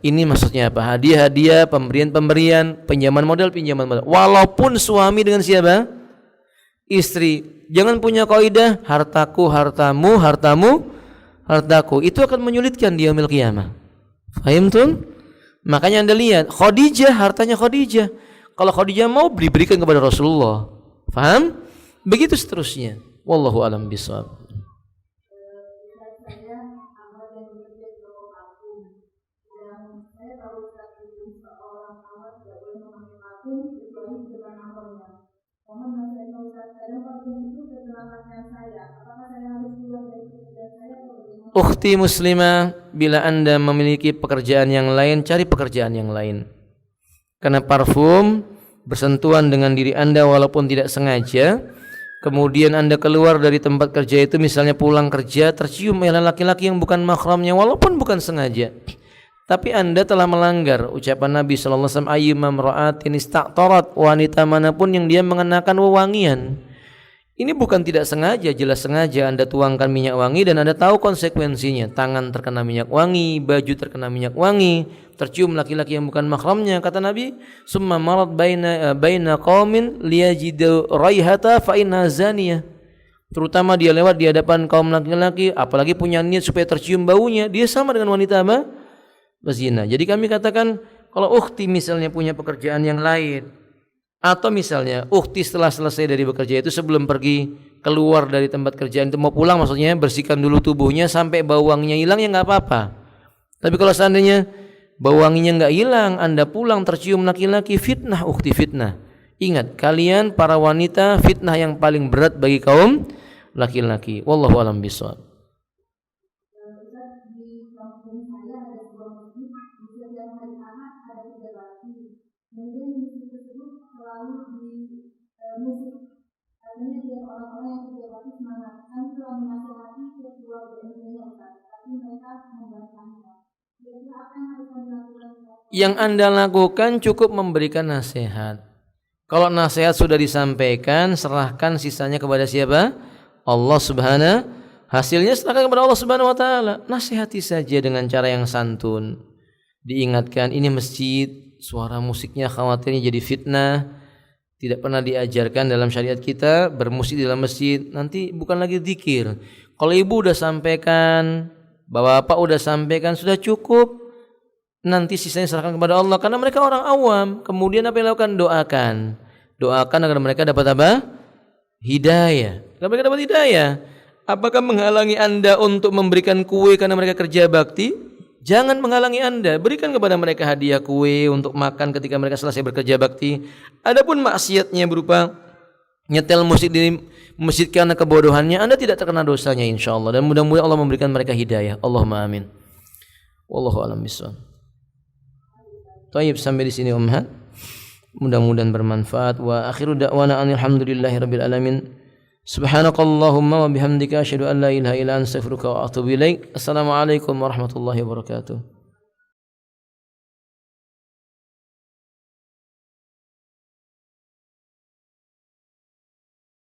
Ini maksudnya apa? Hadiah-hadiah, pemberian-pemberian, pinjaman modal. Walaupun suami dengan siapa? Istri. Jangan punya kaidah hartaku, hartamu, hartamu, hartaku. Itu akan menyulitkan di yaumil qiyamah. Fahim tuh? Makanya Anda lihat Khadijah, hartanya Khadijah. Kalau Khadijah mau diberikan kepada Rasulullah. Faham? Begitu seterusnya. Wallahu a'lam bishawab. Ukhti muslimah, bila Anda memiliki pekerjaan yang lain, cari pekerjaan yang lain. Karena parfum bersentuhan dengan diri Anda walaupun tidak sengaja. Kemudian Anda keluar dari tempat kerja itu, misalnya pulang kerja, tercium oleh laki-laki yang bukan mahramnya walaupun bukan sengaja. Tapi Anda telah melanggar ucapan Nabi sallallahu alaihi wasallam, ayyuma imra'atin ista'tarat, wanita manapun yang dia mengenakan wewangian. Ini bukan tidak sengaja, jelas sengaja Anda tuangkan minyak wangi dan Anda tahu konsekuensinya. Tangan terkena minyak wangi, baju terkena minyak wangi, tercium laki-laki yang bukan mahramnya. Kata Nabi, summa marat baina qaumin liyajidu raihata fa inna zaniyah. Terutama dia lewat di hadapan kaum laki-laki, apalagi punya niat supaya tercium baunya, dia sama dengan wanita apa? Berzina. Jadi kami katakan, kalau ukhti misalnya punya pekerjaan yang lain, atau misalnya ukhti setelah selesai dari bekerja itu, sebelum pergi keluar dari tempat kerjaan itu, mau pulang maksudnya, bersihkan dulu tubuhnya sampai bau wanginya hilang, ya nggak apa-apa. Tapi kalau seandainya bau wanginya nggak hilang, Anda pulang tercium laki-laki, fitnah ukhti, fitnah. Ingat, kalian para wanita, fitnah yang paling berat bagi kaum laki-laki. Wallahu a'lam bishawab. Yang Anda lakukan cukup memberikan nasihat. Kalau nasihat sudah disampaikan, serahkan sisanya kepada siapa? Allah Subhanahu. Hasilnya serahkan kepada Allah Subhanahu wa taala. Nasihati saja dengan cara yang santun. Diingatkan, ini masjid, suara musiknya khawatirnya jadi fitnah. Tidak pernah diajarkan dalam syariat kita bermusik di dalam masjid. Nanti bukan lagi zikir. Kalau ibu udah sampaikan, bapak udah sampaikan, sudah cukup. Nanti sisanya serahkan kepada Allah, karena mereka orang awam. Kemudian apa yang dilakukan? Doakan agar mereka dapat apa? Hidayah. Agar mereka dapat hidayah. Apakah menghalangi Anda untuk memberikan kue karena mereka kerja bakti? Jangan menghalangi Anda. Berikan kepada mereka hadiah kue untuk makan ketika mereka selesai bekerja bakti. Adapun maksiatnya berupa nyetel musik di masjid karena kebodohannya, Anda tidak terkena dosanya insyaallah, dan mudah-mudahan Allah memberikan mereka hidayah. Allahumma amin. Wallahu a'lam bishawab. Baik, sampai di sini ummahat. Mudah-mudahan bermanfaat. Wa akhiru da'wana alhamdulillahirabbil alamin. Subhanakallahumma wa bihamdika asyhadu an la ilaha illa anta astaghfiruka wa atubu ilaik. Assalamualaikum warahmatullahi wabarakatuh.